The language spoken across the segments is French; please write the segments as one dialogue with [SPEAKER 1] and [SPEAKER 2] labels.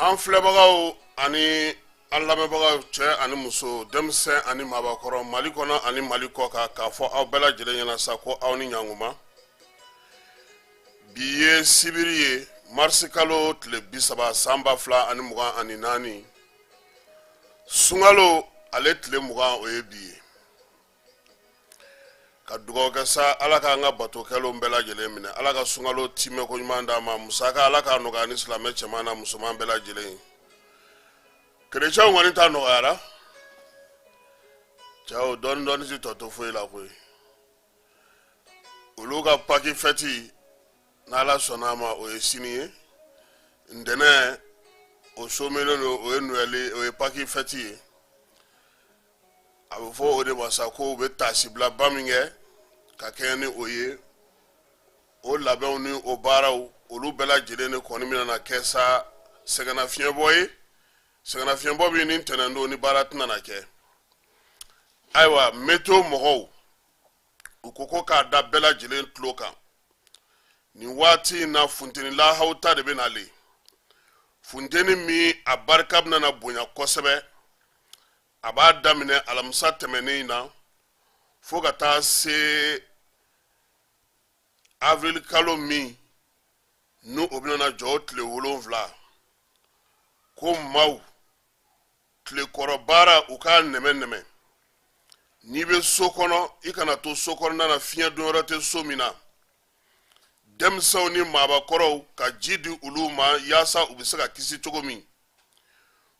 [SPEAKER 1] an filɛbagaw ani an lamɛnbagaw cɛ ani muso denmisɛn ani maabakɔrɔ Mali kɔnɔ ani Mali kɔ kan k'a fɔ aw bɛɛ lajɛlen ɲɛna sa ko aw ni ɲankuma. Bi ye sibiri ye marisi kalo tile 30 san 2024 sunkalo ale tile 20 o ye bi ye. Ka dugawu kɛ sa Ala ka an ka batokɛlaw bɛɛ lajɛlen minɛ, Ala ka sunkalo timɛ ko ɲuman d'an ma, musaka Ala ka nɔgɔya ni silamɛ cɛman na musoman bɛɛ lajɛlen. Kerecɛnw kɔni ta nɔgɔyara, cɛw dɔɔni si tɔ to foyi la koyi. Olu ka Paki fɛti n'Ala sɔnna ma o ye sini ye, ntɛnɛn o somelen don o ye Noël o ye Paki fɛti ye. A bɛ fɔ o de ma sa ko u bɛ taasibilaba min kɛ ka kɛɲɛ ni o ye, o labɛnw ni o baaraw olu bɛɛ lajɛlen de kɔni bɛna kɛ sa sɛgɛnnafiɲɛbɔ ye. Sɛgɛnnafiɲɛbɔ bɛ ni ntɛnɛn don ni baara tɛna na kɛ. Ayiwa météo mɔgɔw u ko k'a da bɛɛ lajɛlen tulo kan. Nin waati in na funteni lahaw ta de bɛ nalen. Funteni min a barika bɛna bonya kosɛbɛ. A b'a daminɛ alamisa tɛmɛnen na fo ka taa se avril kalo min n'o bɛna jɔ tile 7. Ko maaw tile kɔrɔ baara u k'a nɛmɛ. N'i bɛ so kɔnɔ i kana to so kɔnɔna na fiɲɛ don yɔrɔ tɛ so min na. Denmisɛnw ni maabakɔrɔw ka ji di olu ma yaasa u bɛ se ka kisi cogo min.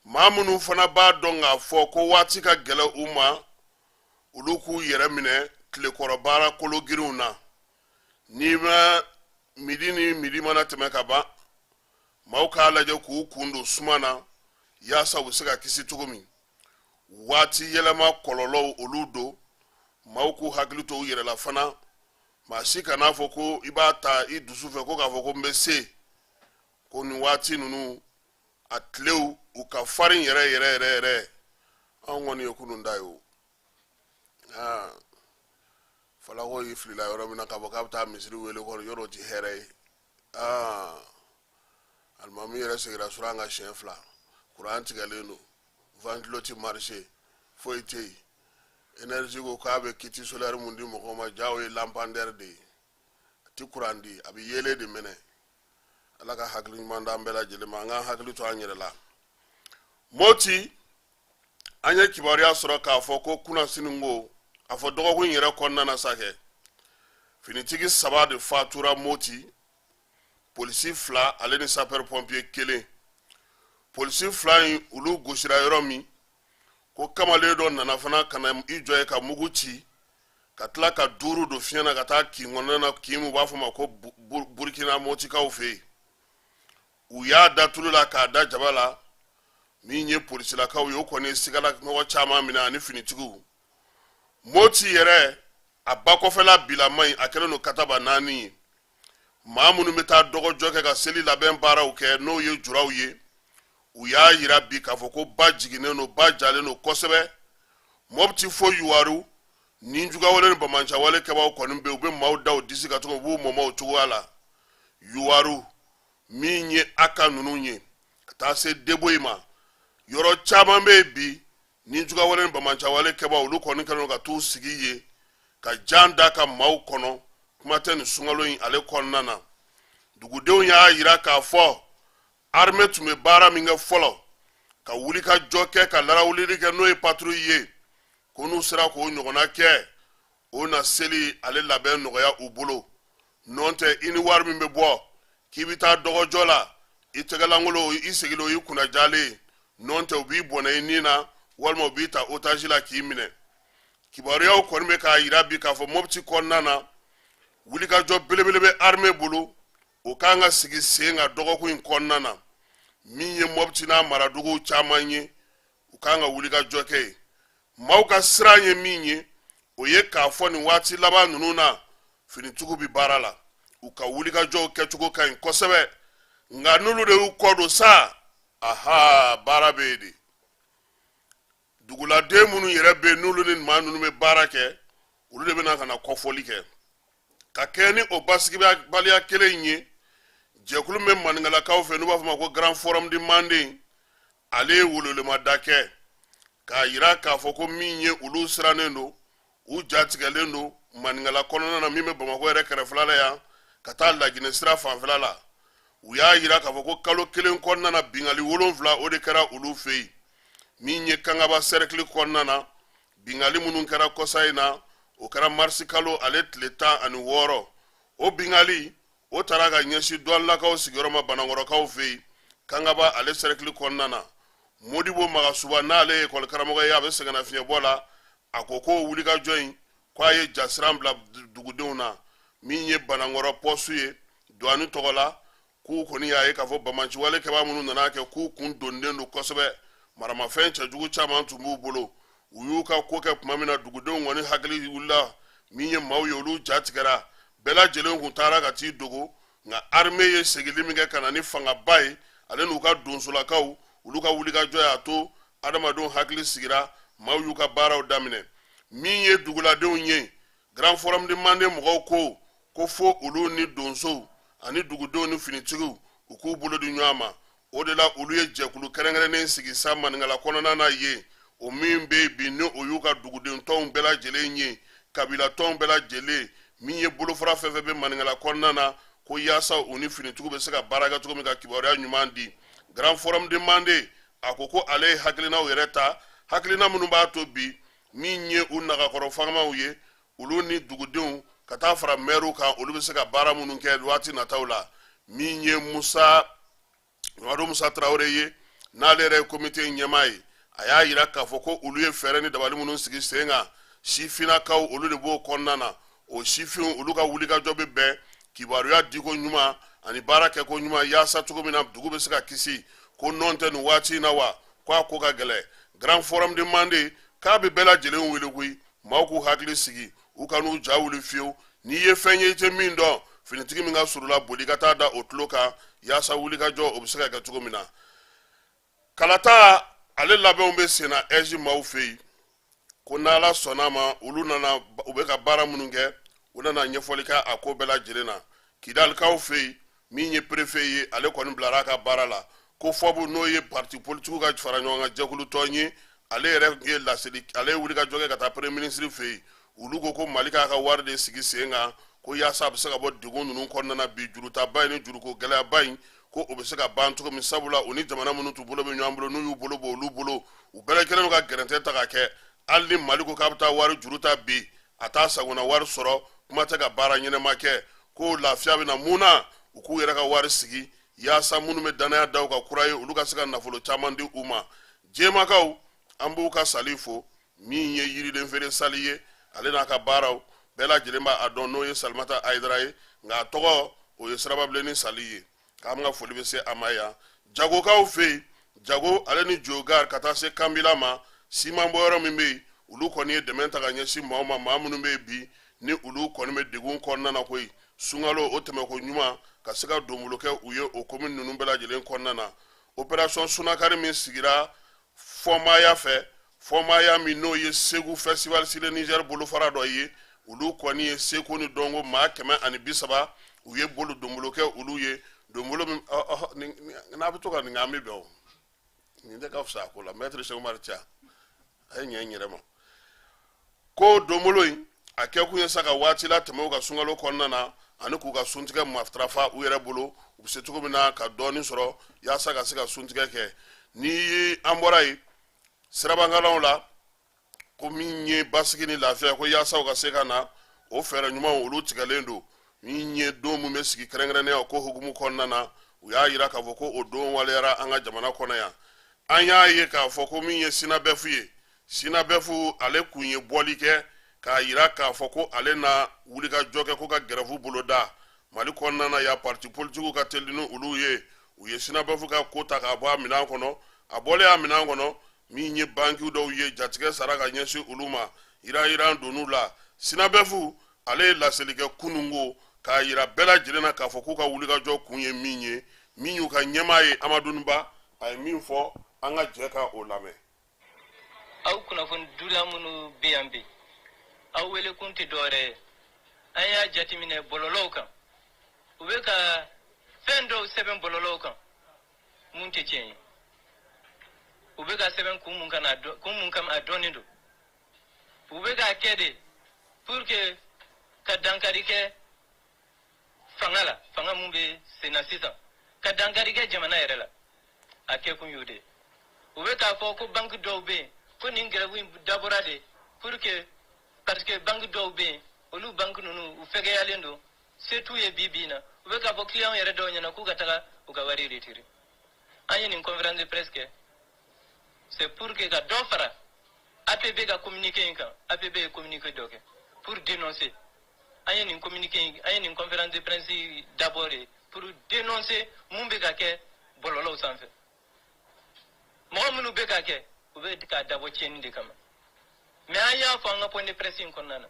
[SPEAKER 1] Maa minnu fana b'a dɔn k'a fɔ ko waati ka gɛlɛ u ma olu k'u yɛrɛ minɛ tile kɔrɔ baara kolo girinw na. N'i ma midi ni midi mana tɛmɛ ka ban maaw k'a lajɛ k'u kun don suma na yaasa u bɛ se ka kisi cogo min. Waati yɛlɛma kɔlɔlɔw olu don maaw k'u hakili to u yɛrɛ la fana. Maa si kan'a fɔ ko i b'a ta i dusu fɛ ko k'a fɔ ko n bɛ se ko nin waati ninnu a tilew u ka farin yɛrɛ. An kɔni ye kunun da ye o. Falako y'i filila yɔrɔ min na k'a fɔ k'a bɛ taa misiri wele kɔrɔ yɔrɔ o tɛ hɛrɛ ye. Alimami yɛrɛ seginna sur an ka siɲɛ 2. Kuran tigɛlen don. Ventilo tɛ marché. Foyi tɛ yen. Énergie ko k'a bɛ kiti solaire mun di mɔgɔw ma ja o ye lampadaire de ye. A tɛ kuran di, a bɛ yelen de minɛ. Ala ka hakili ɲuman d'an bɛɛ lajɛlen ma, an k'an hakili to an yɛrɛ la. Moti an ye kibaruya sɔrɔ k'a fɔ ko kunnasini ko a fɔ dɔgɔkun yɛrɛ kɔnɔna na sa kɛ finitigi 3 de fatura Moti, polisi 2 ale ni sapeur pompier 1. Polisi 2 in olu gosira yɔrɔ min ko kamalen dɔ nana fana kana i jɔ ye ka mugu ci ka tila ka 5 don fiɲɛ na ka taa kin kɔnɔna na, kin mu b'a fɔ ma ko Burkina Motikaw fɛ yen. U y'a da tulu la k'a da jaba la min ye polisilakaw ye o kɔni sigala mɔgɔ caman minɛ ani finitigiw. Moti yɛrɛ a ba kɔfɛla bilama in a kɛlen don kataba 4 ye. Maa minnu bɛ taa dɔgɔjɔ kɛ ka seli labɛn baaraw kɛ n'o ye juraw ye u y'a yira bi k'a fɔ ko ba jiginnen don, ba jalen don kosɛbɛ. Mopti fo Yuwaru ni jugawale ni bamancawale kɛbaw kɔni bɛ u bɛ maaw da u disi ka tugu u b'u mɔmɔ o cogoya la. Yuwaru min ye aka ninnu ye ka taa se Deboyi ma yɔrɔ caman bɛ bi ni jugawale ni bamancawale kɛbaw olu kɔni kɛlen don ka t'u sigi ye ka jan da ka maaw kɔnɔ kuma tɛ nin sunkalo in ale kɔnɔna na. Dugudenw y'a yira k'a fɔ armée tun bɛ baara min kɛ fɔlɔ ka wuli ka jɔ kɛ ka larawulili kɛ n'o ye patrouille ye ko n'u sera k'o ɲɔgɔnna kɛ o na seli ale labɛn nɔgɔya u bolo. N'o tɛ i ni wari min bɛ bɔ k'i bɛ taa dɔgɔjɔ la i tɛgɛlankolon i sigilen i kunna jalen n'o tɛ u b'i bɔnɛ i nin na walima u b'i ta otage la k'i minɛ. Kibaruyaw kɔni bɛ k'a yira bi k'a fɔ Mopti kɔnɔna na wulikajɔ belebele bɛ armée bolo o kan ka sigi sen ka dɔgɔkun in kɔnɔna na min ye Mopti n'a maraduguw caman ye u kan ka wulikajɔ kɛ yen. Maaw ka siran ye min ye o ye k'a fɔ nin waati laban ninnu na finitigiw bɛ baara la u ka wulikajɔw kɛcogo ka ɲi kosɛbɛ nka n'olu de y'u kɔ don sa baara bɛ yen de. Duguladen minnu yɛrɛ bɛ yen n'olu ni maa ninnu bɛ baara kɛ olu de bɛna ka na kɔfɔli kɛ ka kɛ ni o basigibaliya kelen ye. jɛkulu min maningalakaw fɛ n'u b'a fɔ ma ko grand forum du mande ale ye wololema kɛ k'a yira k'a fɔ ko min ye olu sirannen don u jatigɛlen don maningala kɔnɔna na min bɛ Bamakɔ yɛrɛ kɛrɛfɛla la yan ka taa Laginɛ sira fanfɛla la u y'a yira k'a fɔ ko kalo kelen kɔnɔna na bingali 7 o de kɛra olu fɛ yen min ye Kangaba cercle kɔnɔna na bingali minnu kɛra kɔsa in na o kɛra marisi kalo ale tile 16 o bingali o taara ka ɲɛsin Doualakaw sigiyɔrɔma Banankɔrɔkaw fɛ yen Kangaba ale cercle kɔnɔna na Modibo Magasuba n'ale ye école karamɔgɔ ye a bɛ sɛgɛnnafiɲɛbɔ la a ko k'o wulikajɔ in k'a ye jasiran bila dugudenw na min ye Banankɔrɔ pɔsu ye douane tɔgɔ la k'u kɔni y'a ye k'a fɔ bamanciwale kɛbaa minnu nana kɛ k'u kun donnen don kosɛbɛ maramafɛn cɛjugu caman tun b'u bolo u y'u ka ko kɛ tuma min na dugudenw kɔni hakili wulila min ye maaw ye olu jatigɛra bɛɛ lajɛlen kun taara ka t'i dogo nka armée ye segili min kɛ ka na ni fangaba ye ale n'u ka donsolakaw olu ka wulikajɔ y'a to adamadenw hakili sigira maaw y'u ka baaraw daminɛ min ye duguladenw ye grand forum du mande mɔgɔw ko fo olu ni donsow ani dugudenw ni finitigiw u k'u bolo di ɲɔgɔn ma o de la olu ye jɛkulu kɛrɛnkɛrɛnnen sigi sa maningala kɔnɔna na ye o min bɛ yen bi ni o y'u ka duguden tɔnw bɛɛ lajɛlen ye kabila tɔnw bɛɛ lajɛlen min ye bolofara fɛn fɛn bɛ maningala kɔnɔna na ko yaasa u ni finitigiw bɛ se ka baara kɛ cogo min ka kibaruya ɲuman di grand forum du mande a ko ale ye hakilinaw yɛrɛ ta hakilina minnu b'a to bi min ye u nagakɔrɔ fangamaw ye olu ni dugudenw ka taa fara maire kan olu bɛ se ka baara minnu kɛ waati nataw la min ye Mamadu Musa Traore ye n'ale yɛrɛ ye comité ɲɛmaa ye a y'a yira k'a fɔ ko olu ye fɛɛrɛ ni dabali minnu sigi sen kan sifinnakaw olu de b'o kɔnɔna na o sifinw olu ka wulikajɔ bɛ bɛn kibaruya diko ɲuman ani baara kɛko ɲuman yaasa cogo min na dugu bɛ se ka kisi ko nɔn tɛ nin waati in na wa k'a ko ka gɛlɛ grand forum du mande k'a bɛ bɛɛ lajɛlen wele koyi maaw k'u hakili sigi u ka n'u ja wuli fiyewu n'i ye fɛn ye i tɛ min dɔn finitigi min ka surula boli ka taa da o tulo kan yaasa wulikajɔ o bɛ se ka kɛ cogo min na kalata ale labɛnw bɛ sen na ɛzi maaw fɛ yen ko n'ala sɔnna ma olu nana u bɛ ka baara minnu kɛ u nana ɲɛfɔli kɛ a ko bɛɛ lajɛlen na kidalikaw fɛ yen min ye préfet ye ale kɔni bilara a ka baara la ko fɔbu n'o ye parti politique ka fara ɲɔgɔn kan jɛkulu tɔn ye ale yɛrɛ ye laseli ale ye wulikajɔ kɛ ka taa premier ministre fɛ yen olu ko Mali k'a ka wari de sigi sen kan ko yaasa a bɛ se ka bɔ degun ninnu kɔnɔna na bi jurutaba in ni juruko gɛlɛyaba in ko o bɛ se ka ban cogo min sabula u ni jamana minnu t'u bolo bɛ ɲɔgɔn bolo n'u y'u bolo bɔ olu bolo u bɛɛ lajɛlen ka gɛrɛntɛ ta ka kɛ hali ni Mali ko k'a bɛ taa wari juru ta bi a t'a sagona wari sɔrɔ kuma tɛ ka baara ɲɛnɛma kɛ ko lafiya bɛ na mun na u k'u yɛrɛ ka wari sigi yaasa minnu bɛ danaya da u ka kura ye olu ka se ka nafolo caman di u ma jɛmakaw an b'u ka sali fo min ye yiriden feere sali ye ale n'a ka baaraw bɛɛ lajɛlen b'a dɔn n'o ye Salimata Ayidara ye nka a tɔgɔ o ye Sirababilenni Sali ye k'an ka foli bɛ se a ma yan jagokaw fɛ yen jago ale ni Jogar ka taa se Kanbila ma siman bɔyɔrɔ min bɛ yen olu kɔni ye dɛmɛ ta ka ɲɛsin maaw ma maa minnu bɛ yen bi ni olu kɔni bɛ degun kɔnɔna na koyi sunkalo o tɛmɛko ɲuman ka se ka donbolo kɛ u ye o commune ninnu bɛɛ lajɛlen kɔnɔna na opération Sunakari min sigira Fɔnmaya fɛ Fɔnmaya min n'o ye Segu festival Sile Niger bolofara dɔ ye olu kɔni ye Seko ni Dɔnko maa 130 u ye bolo donbolo kɛ olu ye donbolo min n'a bɛ to ka nin an bɛ bɛn o nin tɛ ka fisa ko la maître Cheikh Oumar Tia a ye ɲɛ n yɛrɛ ma ko donbolo in a kɛ kun ye sa ka waati la tɛmɛ u ka sunkalo kɔnɔna na ani k'u ka suntigɛ matarafa u yɛrɛ bolo u bɛ se cogo min na ka dɔɔnin sɔrɔ yaasa ka se ka suntigɛ kɛ ni an bɔra yen sirabankalaw la ko min ye basigi ni lafiya ko yaasa u ka se ka na o fɛɛrɛ ɲumanw olu tigɛlen don min ye don min bɛ sigi kɛrɛnkɛrɛnnenya ko hukumu kɔnɔna na u y'a yira k'a fɔ ko o don waliyara an ka jamana kɔnɔ yan an y'a ye k'a fɔ ko min ye Sinabefu ye Sinabefu ale kun ye bɔli kɛ k'a yira k'a fɔ ko ale na wulikajɔ kɛ ko ka gɛrɛfu boloda Mali kɔnɔna na ya parti politique ka teli ni olu ye u ye Sinabefu ka ko ta k'a bɔ a minɛn kɔnɔ a bɔlen a minɛn kɔnɔ min ye bankiw dɔw ye jatigɛ sara ka ɲɛsin olu ma yira donn'u la Sinabefu ale ye laseli kɛ kunungo k'a yira bɛɛ lajɛlen na k'a fɔ k'u ka wulikajɔ kun ye min ye min y'u ka ɲɛmaa ye Amadou Ba a ye min fɔ an ka jɛ ka o lamɛn
[SPEAKER 2] aw kunnafoni dula minnu bɛ yan bi aw wele kun tɛ dɔwɛrɛ ye an y'a jateminɛ bɔlɔlɔw kan u bɛ ka fɛn dɔw seben bololo kan mun te cien ube ka seben kumun kam adonido ube ka kede pour que ka dankari ke fanga mun be sena sisan ka dankari ke jamana yɛrɛ la a kɛ kun y'o de u bɛ k'a fɔ ko banque dɔw bɛ yen ko nin grève in dabɔra de pour que parce que banque dɔw bɛ yen olu banque ninnu u fɛgɛyalen don se t'u ye bi bi in na u bɛ k'a fɔ client yɛrɛ dɔw ɲɛna k'u ka taga u ka wari retirer an ye nin conférence de presse kɛ c'est pour que ka dɔ fara APB ka communiqué in kan APB ye communiqué dɔ kɛ pour dénoncer an ye nin communiqué an ye nin conférence de presse d'abord pour dénoncer mun bɛ ka kɛ bɔlɔlɔw sanfɛ mɔgɔ minnu bɛ ka kɛ u bɛ k'a dabɔ tiɲɛni de kama mais an y'a fɔ an ka point de presse in kɔnɔna na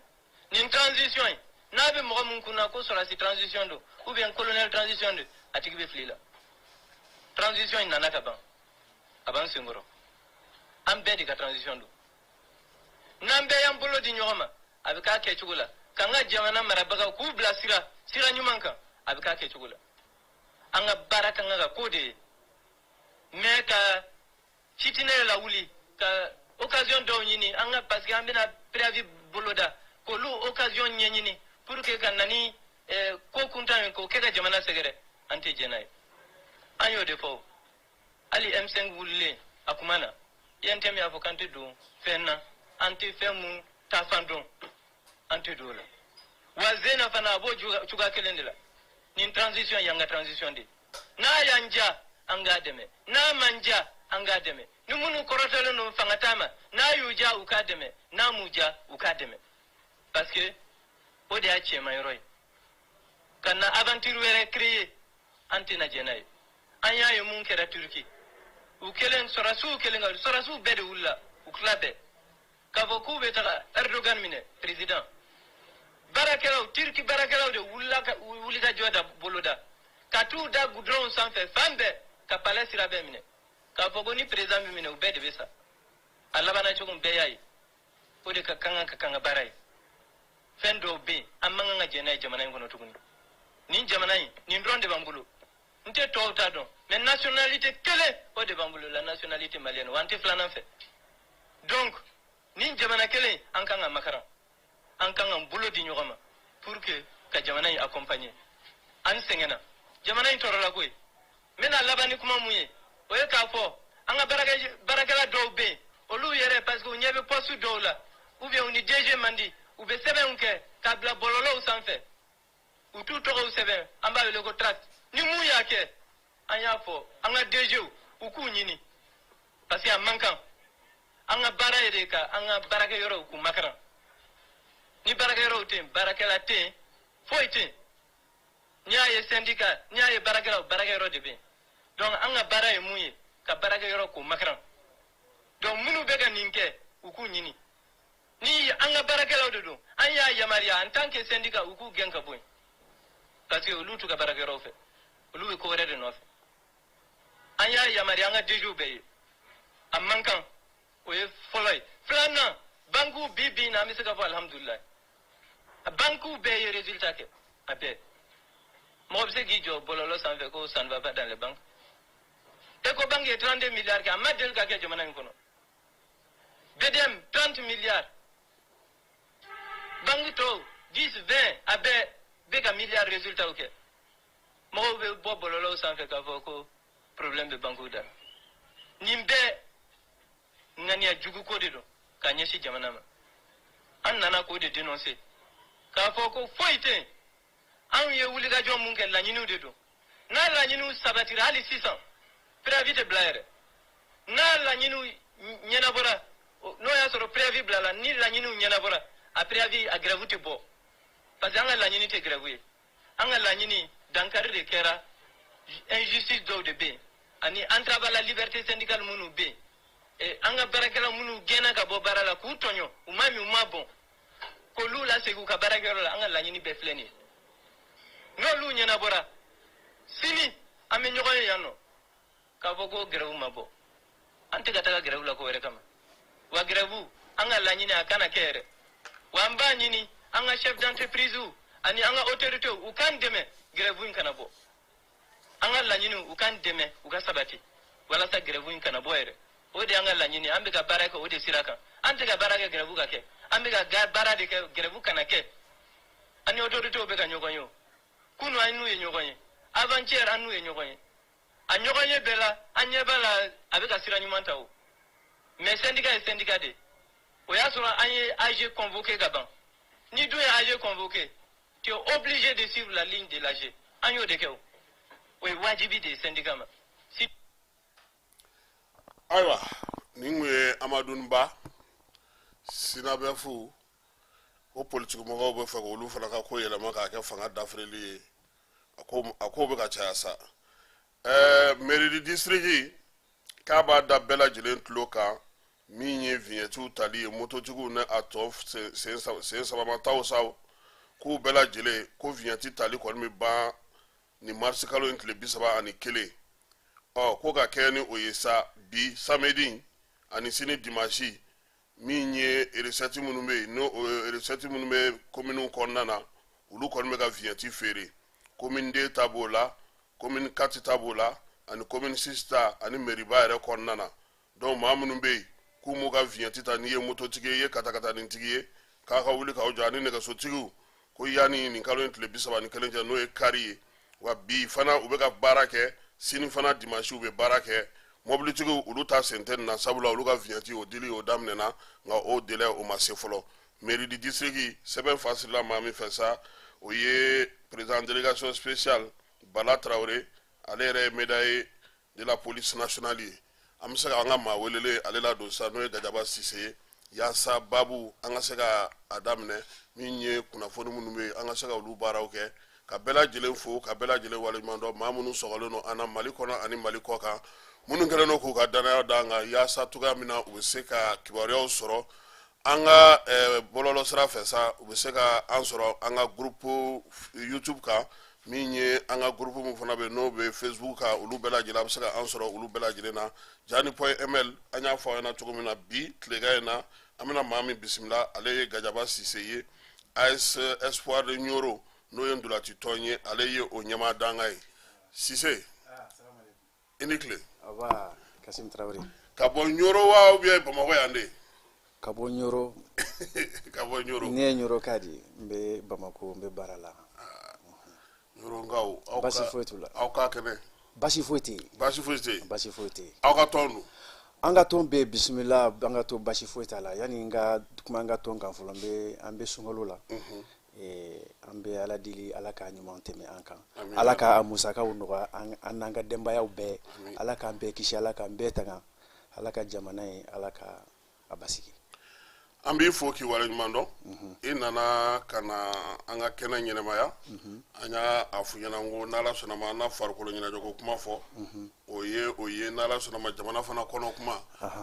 [SPEAKER 2] nin transition in n'a bɛ mɔgɔ min kunna ko sɔrɔdasi transition don ou bien colonel transition don a tigi bɛ fili la transition in nana ka ban a b'an senkɔrɔ an bɛɛ de ka transition don n'an bɛɛ y'an bolo di ɲɔgɔn ma a bɛ k'a kɛcogo la k'an ka jamana marabagaw k'u bila sira ɲuman kan a bɛ k'a kɛcogo la an ka baara kan ka k'o de ye mais ka fitinɛ la wuli ka occasion dɔw ɲini an ka parce que an bɛna préavis boloda k'olu occasion ɲɛɲini pour que ka na ni ko kuntan ye k'o kɛ ka jamana sɛgɛrɛ an tɛ jɛn n'a ye an y'o de fɔ hali M5 wulilen a kuma na INTM y'a fɔ k'an tɛ don fɛn na an tɛ fɛn mun ta fan dɔn an tɛ don o la wa Zena fana a b'o cogoya kelen de la nin transition y'an ka transition de n'a y'an ja an k'a dɛmɛ n'a man ja an k'a dɛmɛ ni minnu kɔrɔtɔlen don fanga ta ma n'a y'u ja u k'a dɛmɛ n'a m'u ja u k'a dɛmɛ parce que o de y'a cɛman yɔrɔ ye ka na aventure wɛrɛ créer an tɛna jɛn n'a ye an y'a ye mun kɛra Turki u kelen sɔrɔdasiw kelen ka sɔrɔdasiw bɛɛ de wulila u tila bɛɛ k'a fɔ k'u bɛ taga Erdogan minɛ président baarakɛlaw Turki baarakɛlaw de wuli ka jɔ da boloda ka t'u da goudron sanfɛ fan bɛɛ ka palais sira bɛɛ minɛ k'a fɔ ko ni président bɛ minɛ u bɛɛ de bɛ sa a labanna cogo bɛɛ y'a ye o de ka kan ka baara ye fɛn dɔw bɛ yen an man kan ka jɛn n'a ye jamana in kɔnɔ tuguni nin jamana in nin dɔrɔn de b'an bolo n tɛ tɔw t'a dɔn mais nationalité kelen o de b'an bolo la nationalité malienne wa an tɛ filanan fɛ donc nin jamana kelen an kan ka makaran an kan ka bolo di ɲɔgɔn ma pour que ka jamana in accompagner an sɛgɛnna jamana in tɔɔrɔla koyi n bɛna laban ni kuma mun ye o ye k'a fɔ an ka baarakɛla dɔw bɛ yen olu yɛrɛ parce que u ɲɛ bɛ poste dɔw la ou bien u ni DG man di u bɛ sɛbɛnw kɛ k'a bila bɔlɔlɔw sanfɛ u t'u tɔgɔw sɛbɛn an b'a wele ko tract ni mun y'a kɛ an y'a fɔ an ka DGw u k'u ɲini parce que a man kan an ka baara ye de ka an ka baarakɛyɔrɔw k'u makaran ni baarakɛyɔrɔw tɛ yen baarakɛla tɛ yen foyi tɛ yen n'i y'a ye syndicat n'i y'a ye baarakɛlaw baarakɛyɔrɔ de bɛ yen donc an ka baara ye mun ye ka baarakɛyɔrɔ k'u makaran donc minnu bɛ ka nin kɛ u k'u ɲini ni an ka baarakɛlaw de don an y'a yamaruya en tant que syndicat u k'u gɛn ka bɔ yen parce que olu t'u ka baarakɛyɔrɔw fɛ olu bɛ ko wɛrɛ de nɔfɛ an y'a yamaruya an ka DGw bɛɛ ye a man kan o ye fɔlɔ ye filanan banques bi na an bɛ se ka fɔ alhamdulilayi banques bɛɛ ye résultat kɛ a bɛɛ mɔgɔ bɛ se k'i jɔ bɔlɔlɔ sanfɛ ko ça ne va pas dans les banques Ecobank ye 32 milliards kɛ a ma deli ka kɛ jamana in kɔnɔ BDM 30 milliards banque tɔw 10 20 a bɛɛ bɛ ka milliards résultat kɛ mɔgɔw bɛ bɔ bɔlɔlɔw sanfɛ k'a fɔ ko problème bɛ banques da nin bɛɛ ŋaniya juguko de don ka ɲɛsin jamana ma an nana k'o de dénoncer k'a fɔ ko foyi tɛ yen anw ye wulikajɔ mun kɛ laɲiniw de don n'a laɲiniw sabatira hali sisan préavis tɛ bila yɛrɛ n'a laɲiniw ɲɛnabɔra n'o y'a sɔrɔ préavis bilala ni laɲiniw ɲɛnabɔra a préavis a grève tɛ bɔ parce que an ka laɲini tɛ grève ye an ka laɲini dankari de kɛra injustice dɔw de bɛ yen ani entrave à la liberté syndicale minnu bɛ yen an ka baarakɛla minnu gɛnna ka bɔ baara la k'u tɔɲɔ u ma min u ma bɔn k'olu lasegin u ka baarakɛyɔrɔ la an ka laɲini bɛɛ filɛ nin ye n'olu ɲɛnabɔra sini an bɛ ɲɔgɔn ye yan nɔ k'a fɔ ko grève ma bɔ an tɛ ka taga grève la ko wɛrɛ kama wa grève an ka laɲini a kana kɛ yɛrɛ wa an b'a ɲini an ka chef d'entreprise ani an ka autorité u k'an dɛmɛ grève in kana bɔ an ka laɲini u kan dɛmɛ u ka sabati walasa grève in kana bɔ yɛrɛ o de an ka laɲini an bɛ ka baara kɛ o de sira kan an tɛ ka baara kɛ grève ka kɛ an bɛ ka baara de kɛ grève kana kɛ an ni autorités bɛ ka ɲɔgɔn ye o kunu an n'u ye ɲɔgɔn ye avant-hier an n'u ye ɲɔgɔn ye a ɲɔgɔn ye bɛɛ la an ɲɛ b'a la a bɛ ka sira ɲuman ta o mais syndicat ye syndicat de o y'a sɔrɔ an ye AG convoqué ka ban ni dun ye AG convoqué tu es obligé de suivre la ligne de l'AG an y'o de kɛ o ye wajibi de ye syndicat ma si
[SPEAKER 1] ayiwa nin kun ye Amadu Ba Sinabefu o politique mɔgɔw bɛ fɛ k'olu fana ka ko yɛlɛma k'a kɛ fanga dafirili ye a ko bɛ ka caya sa mairie du district k'a b'a da bɛɛ lajɛlen tulo kan min ye vignettiw tali ye mototigiw ni a tɔ sen sabamataw saw k'u bɛɛ lajɛlen ko vignetti tali kɔni bɛ ban ni mars kalo in tile 31 ko ka kɛ ni o ye sa bi samedi ani sini dimanche min ye recette minnu bɛ yen n'o recette minnu bɛ commune kɔnɔna na olu kɔni bɛ ka vignetti feere commune 2 ta b'o la commune 4 ta b'o la ani commune 6 ta ani mairie ba yɛrɛ kɔnɔna na donc maa minnu bɛ yen k'u m'u ka vignetti ta n'i ye mototigi ye i ye katakataninitigi ye k'a ka wuli k'aw jɔ ani nɛgɛsotigiw ko yanni nin kalo in tile 31 cɛ n'o ye kari ye wa bi fana u bɛ ka baara kɛ sini fana dimanche u bɛ baara kɛ mobilitigiw olu ta sen tɛ nin na sabula olu ka vignetti o dili o daminɛna nka o délai o ma se fɔlɔ mairie du district sɛbɛn fasirila maa min fɛ sa o ye président délégation spéciale Bala Traoré ale yɛrɛ ye médaille de la police nationale ye an bɛ se ka an ka maa welele ale la don sa n'o ye Gajaba Sise ye yaasa baabu an ka se ka a daminɛ min ye kunnafoni minnu bɛ yen an ka se ka olu baaraw kɛ ka bɛɛ lajɛlen fo ka bɛɛ lajɛlen waleɲuman dɔn maa minnu sɔgɔlen don an na Mali kɔnɔ ani Mali kɔ kan minnu kɛlen don k'u ka danaya d'an kan yaasa cogoya min na u bɛ se ka kibaruyaw sɔrɔ an ka bɔlɔlɔ sira fɛ sa u bɛ se ka an sɔrɔ an ka groupe YouTube kan min ye an ka groupe min fana bɛ n'o bɛ Facebook kan olu bɛɛ lajɛlen a bɛ se ka an sɔrɔ olu bɛɛ lajɛlen na jani.ml an y'a fɔ an ɲɛna cogo min na bi tilegan in na an bɛna maa min bisimila ale ye Gajaba Sise ye AS Espoir de Nioro n'o ye ndolati tɔn ye ale ye o ɲɛmaa danga ye Sise i ni tile
[SPEAKER 3] aba Kasim Traoré
[SPEAKER 1] ka bɔ Nioro wa ou bien Bamakɔ yan de
[SPEAKER 3] ka bɔ Nioro
[SPEAKER 1] ka bɔ Nioro
[SPEAKER 3] ne ye Nioro ka di n bɛ Bamako n bɛ baara la
[SPEAKER 1] Nioro ngaw
[SPEAKER 3] basi foyi t'u la
[SPEAKER 1] aw ka kɛnɛ
[SPEAKER 3] basi foyi tɛ yen
[SPEAKER 1] basi foyi tɛ yen
[SPEAKER 3] basi foyi tɛ yen
[SPEAKER 1] aw ka tɔn don
[SPEAKER 3] an ka tɔn bɛ bisimila an ka to basi foyi t'a la yanni n ka kuma an ka tɔn kan fɔlɔ an bɛ sunkalo la an bɛ Ala deli Ala ka ɲuman tɛmɛ an kan Ala ka musakaw nɔgɔya an n'an ka denbayaw bɛɛ Ala k'an bɛɛ kisi Ala k'an bɛɛ tanga Ala ka jamana in Ala ka a basigi
[SPEAKER 1] an b'i fo k'i waleɲuman dɔn i nana ka na an ka kɛnɛ ɲɛnɛmaya an y'a fɔ ɲɛna ko n'Ala sɔnna ma an na farikolo ɲɛnajɛko kuma fɔ o ye n'Ala sɔnna ma jamana fana kɔnɔ kuma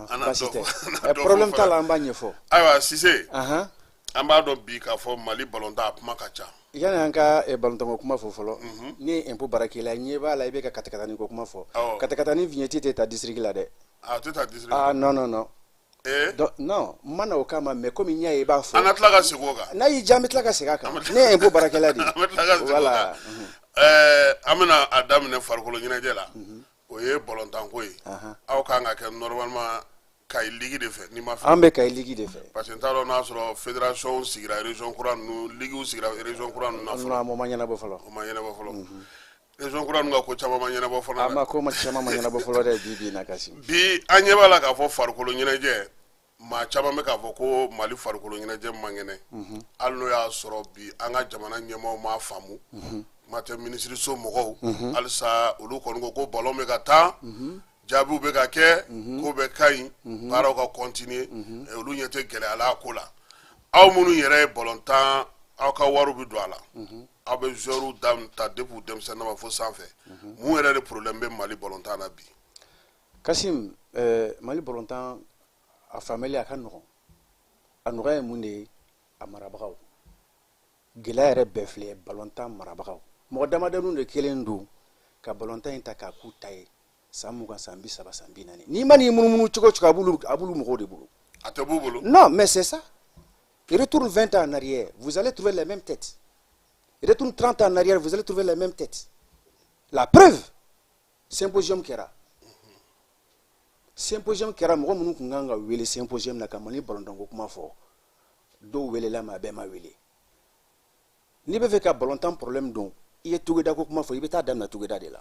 [SPEAKER 1] an na dɔ
[SPEAKER 3] problème t'a la an b'a ɲɛfɔ
[SPEAKER 1] ayiwa Sise an b'a dɔn bi k'a fɔ Mali balontan a kuma ka ca
[SPEAKER 3] yanni an ka balontanko kuma fɔ fɔlɔ ni ye impôt baarakɛla ɲɛ b'a la i bɛ ka katakatani ko kuma fɔ katakatani vignetti tɛ ta district la dɛ
[SPEAKER 1] a tɛ ta district
[SPEAKER 3] non non mana o kama mais comme n y'a ye i b'a fɔ
[SPEAKER 1] an ka tila ka segin o kan
[SPEAKER 3] n'a y'i diya an bɛ tila ka segin a kan ne ye impôt baarakɛla de
[SPEAKER 1] an bɛ tila ka segin o kan an bɛna a daminɛ farikolo ɲɛnajɛ la o ye balontanko ye aw kan ka kɛ normalement Kayi Ligi de fɛ n'i ma fɛ
[SPEAKER 3] an bɛ Kayi Ligi de fɛ
[SPEAKER 1] parce que n t'a dɔn n'a sɔrɔ fédération sigira région kura ninnu ligiw sigira région kura ninnu na fɔlɔ
[SPEAKER 3] o ma ɲɛnabɔ fɔlɔ
[SPEAKER 1] o ma ɲɛnabɔ fɔlɔ région kura ninnu ka ko caman ma ɲɛnabɔ fɔlɔ
[SPEAKER 3] a ma ko caman ma ɲɛnabɔ fɔlɔ dɛ bi in na Kasim
[SPEAKER 1] bi an ɲɛ b'a la k'a fɔ farikolo ɲɛnajɛ maa caman bɛ k'a fɔ ko Mali farikolo ɲɛnajɛ man kɛnɛ hali n'o y'a sɔrɔ bi an ka jamana ɲɛmaaw m'a faamu kuma tɛ minisiriso mɔgɔw halisa olu kɔni ko ballon bɛ ka taa jaabiw bɛ ka kɛ ko bɛ ka ɲi baaraw ka continuer olu ɲɛ tɛ gɛlɛya la a ko la aw minnu yɛrɛ ye balontan aw ka wariw bɛ don a la aw bɛ joueurs ta depuis denmisɛnnin ma fo sanfɛ mun yɛrɛ de problème bɛ Mali balontan na bi
[SPEAKER 3] Kasim Mali balontan a faamuyali a ka nɔgɔn a nɔgɔya ye mun de ye a marabagaw gɛlɛya yɛrɛ bɛɛ filɛ balontan marabagaw mɔgɔ damadɔnin de kelen don ka balontan in ta k'a k'u ta ye san 20 san 30 san 40 n'i ma n'i munumunu cogo cogo a b'olu mɔgɔw de bolo
[SPEAKER 1] a tɛ b'u bolo
[SPEAKER 3] non mais c'est ça il retourne 20 ans en arrière vous allez trouver les mêmes têtes il retourne 30 ans en arrière vous allez trouver les mêmes têtes la preuve symposium kɛra mɔgɔ minnu tun kan ka wele symposium na ka Mali ballon ko kuma fɔ dɔw welela mais a bɛɛ ma wele n'i bɛ fɛ ka ballon problème dɔn i ye Togoda ko kuma fɔ i bɛ taa daminɛ Togoda de la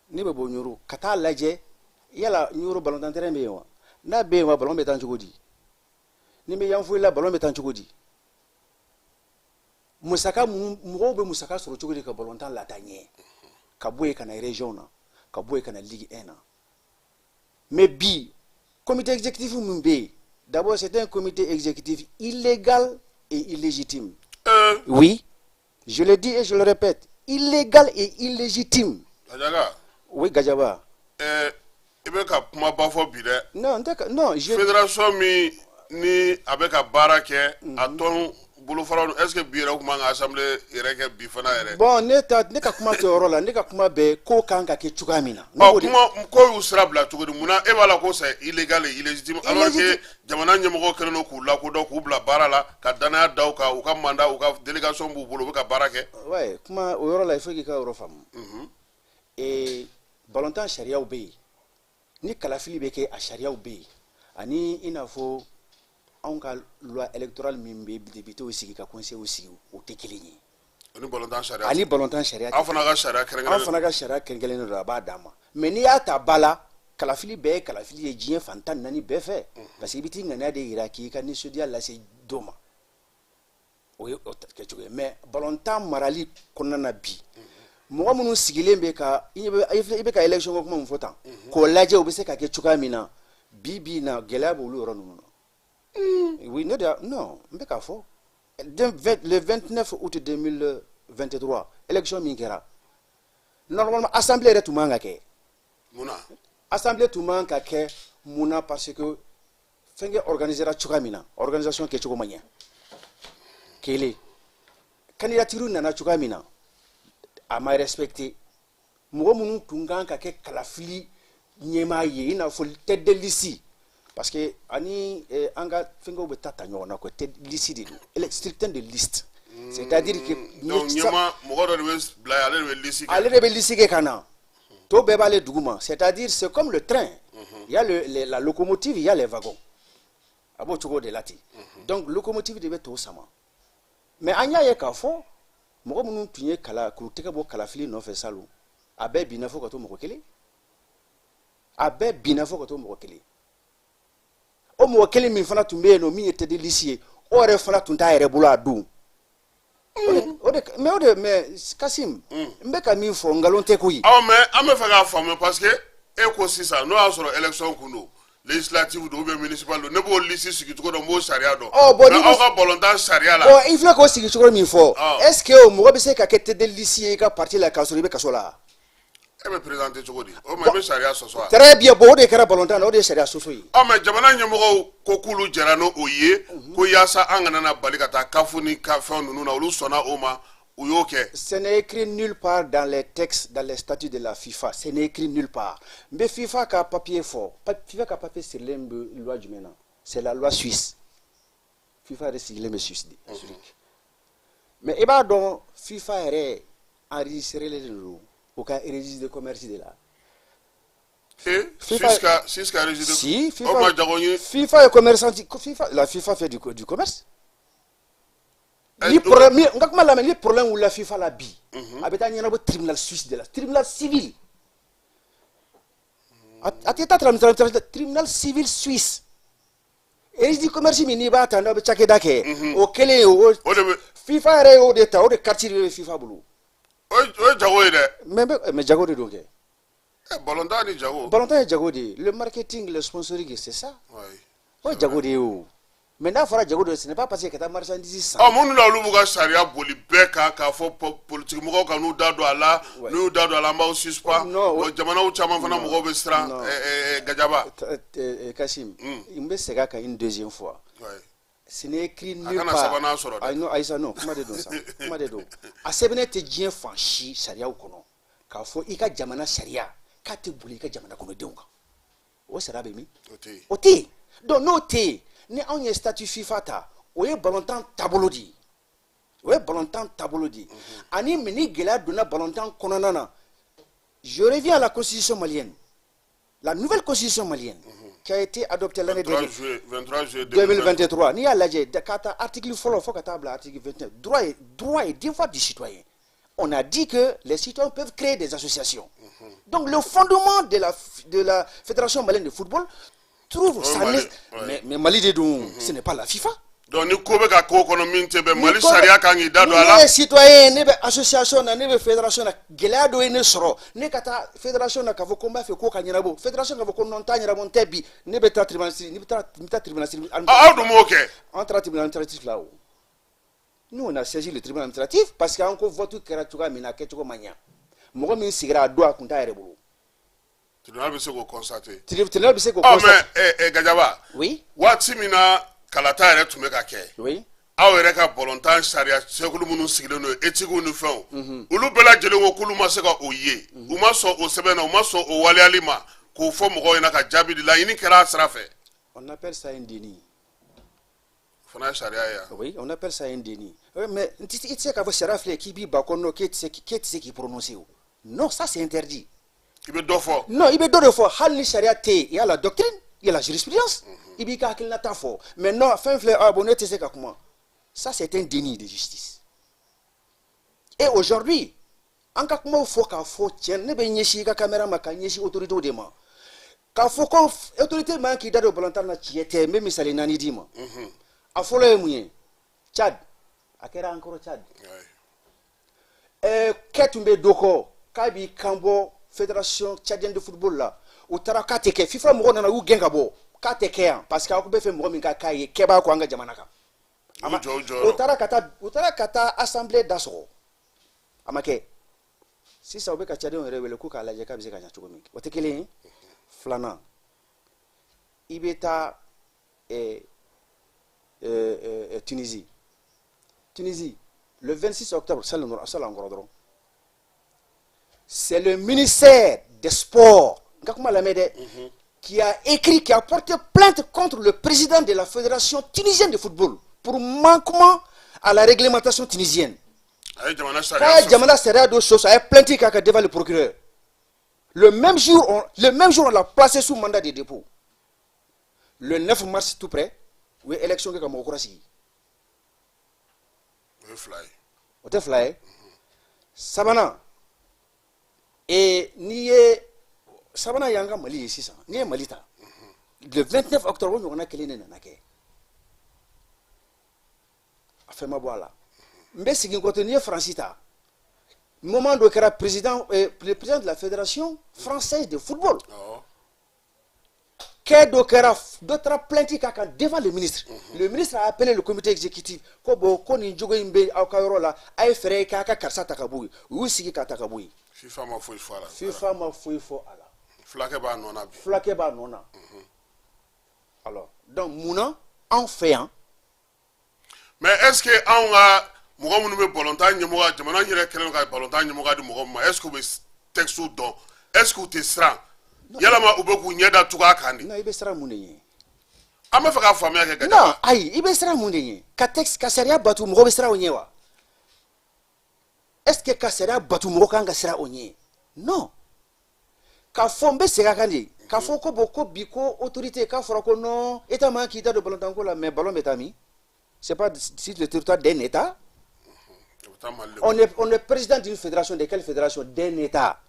[SPEAKER 3] ne bɛ bɔ Ɲoro ka taa lajɛ yala Ɲoro ballon terrain bɛ yen wa n'a bɛ yen wa ballon bɛ taa cogo di ni bɛ Yanfoyila ballon bɛ taa cogo di mɔgɔw bɛ musaka sɔrɔ cogo di ka ballon lataa ɲɛ ka bɔ yen ka na région na ka bɔ yen ka na Ligue 1 na mais bi comité exécutif min bɛ yen d'abord c'est un comité exécutif illégal et illégitime oui je le dis et je le répète illégal et illégitime
[SPEAKER 1] Gajaga
[SPEAKER 3] oui Gajaba
[SPEAKER 1] i bɛ ka kuma ba fɔ bi dɛ
[SPEAKER 3] non
[SPEAKER 1] fédération min ni a bɛ ka baara kɛ a tɔn bolofaraw est-ce que bi yɛrɛ kuma ka assemblée yɛrɛ kɛ bi fana yɛrɛ
[SPEAKER 3] bon ne ka kuma tɛ yɔrɔ la ne ka kuma bɛ ko kan ka kɛ cogoya min na
[SPEAKER 1] kuma ko y'u sira bila cogo di munna e b'a la ko c'est illégal et illégitime alors que jamana ɲɛmɔgɔ kɛlen don k'u lakodɔn k'u bila baara la ka danaya da u kan u ka mandat u ka délégation b'u bolo u bɛ ka baara kɛ
[SPEAKER 3] ouais kuma o yɔrɔ la il faut k'i ka yɔrɔ faamu ballontan sariyaw bɛ yen ni kalafili bɛ kɛ a sariyaw bɛ yen ani i n'a fɔ anw ka loi électorale min bɛ députés sigi ka conseillers sigi o tɛ kelen ye
[SPEAKER 1] ani ballontan sariya an fana ka sariya
[SPEAKER 3] kɛrɛnkɛrɛnnen don a b'a d'an ma mais n'i y'a ta ba la kalafili bɛɛ ye kalafili ye diɲɛ fan 14 bɛɛ fɛ parce que i bɛ t'i ŋaniya de jira k'i ka nisɔndiya lase dɔ ma o ye kɛcogo ye mais ballontan marali kɔnɔna na bi mɔgɔ minnu sigilen bɛ ka i bɛ ka élection ko kuma min fɔ tan k'o lajɛ o bɛ se ka kɛ cogoya min na bi na gɛlɛya b'olu yɔrɔ ninnu na oui non n bɛ k'a fɔ le 29 août 2023 élection min kɛra normalement assemblée yɛrɛ tun man ka kɛ
[SPEAKER 1] munna
[SPEAKER 3] assemblée tun man ka kɛ munna parce que fɛnkɛ organisera cogoya min na organisation kɛcogo ma ɲɛ kelen candidature nana cogoya min na a ma respecté mɔgɔ minnu tun kan ka kɛ kalafili ɲɛmaa ye i n'a fɔ tête de liste parce que ani an ka fɛnkɛw bɛ ta ɲɔgɔn na quoi tête de liste de don scrutin de liste c'est-à-dire que
[SPEAKER 1] donc ɲɛmaa mɔgɔ dɔ de bɛ bila ale de bɛ liste kɛ
[SPEAKER 3] ale de bɛ liste kɛ ka na tɔ bɛɛ b'ale duguma c'est-à-dire c'est comme le train il y a la locomotive il y a les wagons a b'o cogo de la ten donc locomotive de bɛ tɔw sama mais an y'a ye k'a fɔ mɔgɔ minnu tun ye k'u tɛgɛ bɔ kalafili nɔfɛ salon a bɛɛ binna fo ka to mɔgɔ kelen o mɔgɔ kelen min fana tun bɛ yen nɔ min ye tête de liste ye o yɛrɛ fana tun t'a yɛrɛ bolo a don mais Kasim n bɛ ka min fɔ nkalon tɛ koyi
[SPEAKER 1] mais an bɛ fɛ k'a faamuya parce que e ko sisan n'o y'a sɔrɔ élection kun don législative don ou bien municipal don ne b'o liste sigi cogo dɔn n b'o sariya dɔn mais aw ka ballontan sariya la
[SPEAKER 3] i filɛ k'o sigi cogo min fɔ est ce que o mɔgɔ bɛ se ka kɛ tête de liste ye i ka parti la k'a sɔrɔ i bɛ kaso la
[SPEAKER 1] e bɛ présenté cogo di o ma i bɛ sariya sɔsɔ wa
[SPEAKER 3] très bien bon o de kɛra ballontan na o de ye sariya sɔsɔ ye
[SPEAKER 1] mais jamana ɲɛmɔgɔw ko k'olu jɛra n'o ye ko yaasa an kana na bali ka taa CAF ni ka fɛn ninnu na olu sɔnna o ma u y'o kɛ
[SPEAKER 3] ce n'est écrit nulle part dans les textes dans les statuts de la FIFA ce n'est écrit nulle part n bɛ FIFA ka papier fɔ FIFA ka papier sirilen bɛ loi jumɛn na c'est la loi suisse FIFA yɛrɛ sigilen bɛ Suisse de Zurich mais i b'a dɔn FIFA yɛrɛ enregistrelen don au cas registre de commerce de la
[SPEAKER 1] FIFA registre
[SPEAKER 3] si FIFA est commerçant la FIFA fait du commerce ni problème nga kuma la ni problème ou la FIFA la bi a bɛ taa ɲɛnabɔ tribunal suisse de la tribunal civil a tɛ taa tribunal civil suisse registre de commerce min n'i b'a ta n'aw bɛ cakɛda kɛ o kelen o FIFA yɛrɛ y'o de ta o de carte de bɛ FIFA bolo
[SPEAKER 1] o ye jago ye dɛ
[SPEAKER 3] mais jago de don kɛ
[SPEAKER 1] ballontan ni jago
[SPEAKER 3] ballontan ye jago de ye le marketing le sponsoring c'est ça o ye jago de ye o mais n'a fɔra jago de ce n'est pas parce que ka taa marchandise san
[SPEAKER 1] minnu na olu b'u ka sariya boli bɛɛ kan k'a fɔ politique mɔgɔw ka n'u da don a la n'u da don a la an b'aw suspend jamanaw caman fana mɔgɔw bɛ siran Gajaba
[SPEAKER 3] Kasim n bɛ segin a kan une deuxième fois ce n'est écrit nulle part non Aïssa non kuma de don sa kuma de don a sɛbɛnnen tɛ diɲɛ fan si sariyaw kɔnɔ k'a fɔ i ka jamana sariya k'a tɛ boli i ka jamana kɔnɔdenw kan o sariya bɛ min o tɛ yen donc n'o tɛ yen ni anw ye statut FIFA ta o ye ballontan taabolo de ye o ye ballontan taabolo de ye ani ni gɛlɛya donna ballontan kɔnɔna na Je reviens à la constitution malienne. La nouvelle constitution malienne qui a été adoptée l'année dernière.
[SPEAKER 1] 23 juillet
[SPEAKER 3] 2023. Ni à l'âge de article follow, faut article 29. Droit et devoir du citoyen. On a dit que les citoyens peuvent créer des associations. Donc le fondement de la Fédération malienne de football trouve sa mais Mali de Dou, ce n'est pas la FIFA.
[SPEAKER 1] Donc ni ko be ka ko kono min tebe Mali sharia kan yi dado ala.
[SPEAKER 3] Les citoyens ne be association na ne be fédération na gela do ne soro. Ne kata fédération na ka fo combat fe ko ka nyirabo. Fédération ka fo ko non ta nyirabo ntebi ne be ta tribunal ni be ta tribunal.
[SPEAKER 1] Ah do mo ke.
[SPEAKER 3] Entre tribunal administratif là. Nous on a saisi le tribunal administratif parce qu'il y a encore vote qui est tuga mina ke tugo manya. Mo min sigira do akunta erebulu.
[SPEAKER 1] Tribunal be se ko constater.
[SPEAKER 3] Tribunal be se ko constater.
[SPEAKER 1] Mais Gajaba.
[SPEAKER 3] Oui.
[SPEAKER 1] Wati mina kalata yɛrɛ tun bɛ ka kɛ aw yɛrɛ ka bɔlɔntan sariya sɛkulu minnu sigilen don etigiw ni fɛnw olu bɛɛ lajɛlen ko k'olu ma se ka o ye u ma sɔn o sɛbɛn na u ma sɔn o waleyali ma k'o fɔ mɔgɔw ɲɛna ka jaabi di laɲini kɛra a sira fɛ.
[SPEAKER 3] On appelle ça un déni.
[SPEAKER 1] fana ye sariya ye.
[SPEAKER 3] Oui, on appelle ça un déni. Mais i tɛ se k'a fɔ sariya filɛ k'i b'i ba kɔnɔ k'e tɛ se k'i prononcer o. Non, ça c'est interdit.
[SPEAKER 1] I bɛ dɔ fɔ.
[SPEAKER 3] Non, i bɛ dɔ de fɔ hali ni sariya tɛ yen, il y a la doctrine, il y a la jurisprudence. Il y a un fort. Mais non, fin fleur, abonné, tu sais comment. Ça, c'est un déni de justice. Et aujourd'hui, en cas où il faut qu'il faut tiens, ne ben yeshi ka caméra ma ka yeshi autorité de ma. Ka faut qu'on autorité man qui date au volontaire na chiete même ça les nani dima. A faut le mouye. Tchad. Akera encore Tchad. Ketumbe doko kabi kambo fédération tchadienne de football là. Au taraka teke FIFA mo na u gengabo. Parce que vous fait mourir kaye keba ko anga jamana ka utara kata assemblée d'asro amake si ça obe ka chade on rewele ku ka laje ka bizeka nyachugo mingi otekele flana ibeta Tunisie le 26 octobre c'est le ministère des sports ngakuma la mede qui a écrit, qui a porté plainte contre le président de la Fédération tunisienne de football pour manquement à la réglementation tunisienne. Quand Djamana Seria Dosso a plainté devant le procureur. Le même jour, on l'a placé sous mandat de dépôt. Le 9 mars, tout près, où est l'élection de Kamokorosi. On te fly. Sabana. Et nié. Sabana yanga Mali ici ça. Ni Malita. Le 29 octobre on a kelene na ke. Afema boala. Mbe sigi côté ni Francita. Moment de kera président le président de la Fédération française de football. Qu'est dokera d'autres plaintes kaka devant le ministre. Le ministre a appelé le comité exécutif ko bo ko ni jogo imbe akayoro la ay fere kaka karsa takabuyi. Wi sigi kata takabuyi.
[SPEAKER 1] FIFA ma foi fala.
[SPEAKER 3] FIFA ma foi fo ala. Flaque ba nona. Alors, donc mouna en fait hein.
[SPEAKER 1] Mais est-ce que on a mɔgɔ minnu bɛ balontan ɲɛmɔgɔ jamana yɛrɛ kɛlen ka balontan ɲɛmɔgɔ di mɔgɔ ma est-ce que u bɛ texte dɔn est-ce que u tɛ siran yalama u bɛ k'u ɲɛ da tugun a kan de.
[SPEAKER 3] Non, i bɛ siran mun de ɲɛ.
[SPEAKER 1] An bɛ fɛ k'a faamuya kɛ.
[SPEAKER 3] Non, ayi i bɛ siran mun de ɲɛ ka texte ka sariya batu mɔgɔ bɛ siran o ɲɛ wa est-ce que ka sariya batu mɔgɔ kan ka siran o ɲɛ non. Ka fɔ n bɛ segin a kan de ka fɔ ko bon ko bi ko autorité k'a fɔra ko non état man k'i da don balontan ko la mais ballon bɛ taa min c'est pas sur le territoire d'un état. On est président d'une fédération, de quelle fédération? D'un état.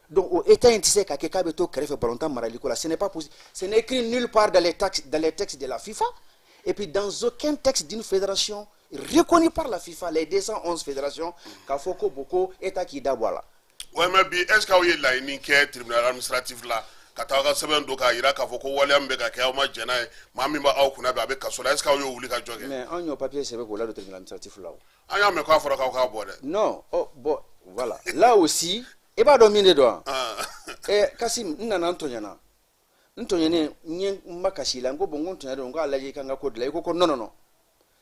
[SPEAKER 3] Donc, au état intisé, ce n'est pas possible. Ce n'est écrit nulle part dans les textes de la FIFA. Et puis, dans aucun texte d'une fédération reconnu par la FIFA, les 211 fédérations, qu'il faut que beaucoup état qui d'abord.
[SPEAKER 1] Oui, mais est-ce qu'il y a une tribunal administratif là? Kataga seben doka ira ka foko waliam be ka kaw ma jena mami ba aw kuna ba be kasola est-ce que yo wuli ka joge
[SPEAKER 3] mais on yo papier c'est ko la de tribunal administratif là
[SPEAKER 1] anya me ko fora ka bode
[SPEAKER 3] non oh bon voilà là aussi e ba do mine do Kasim nana ntonyana nye makashi la ngo bongo ntonyana ngo alaje kanga code la ko non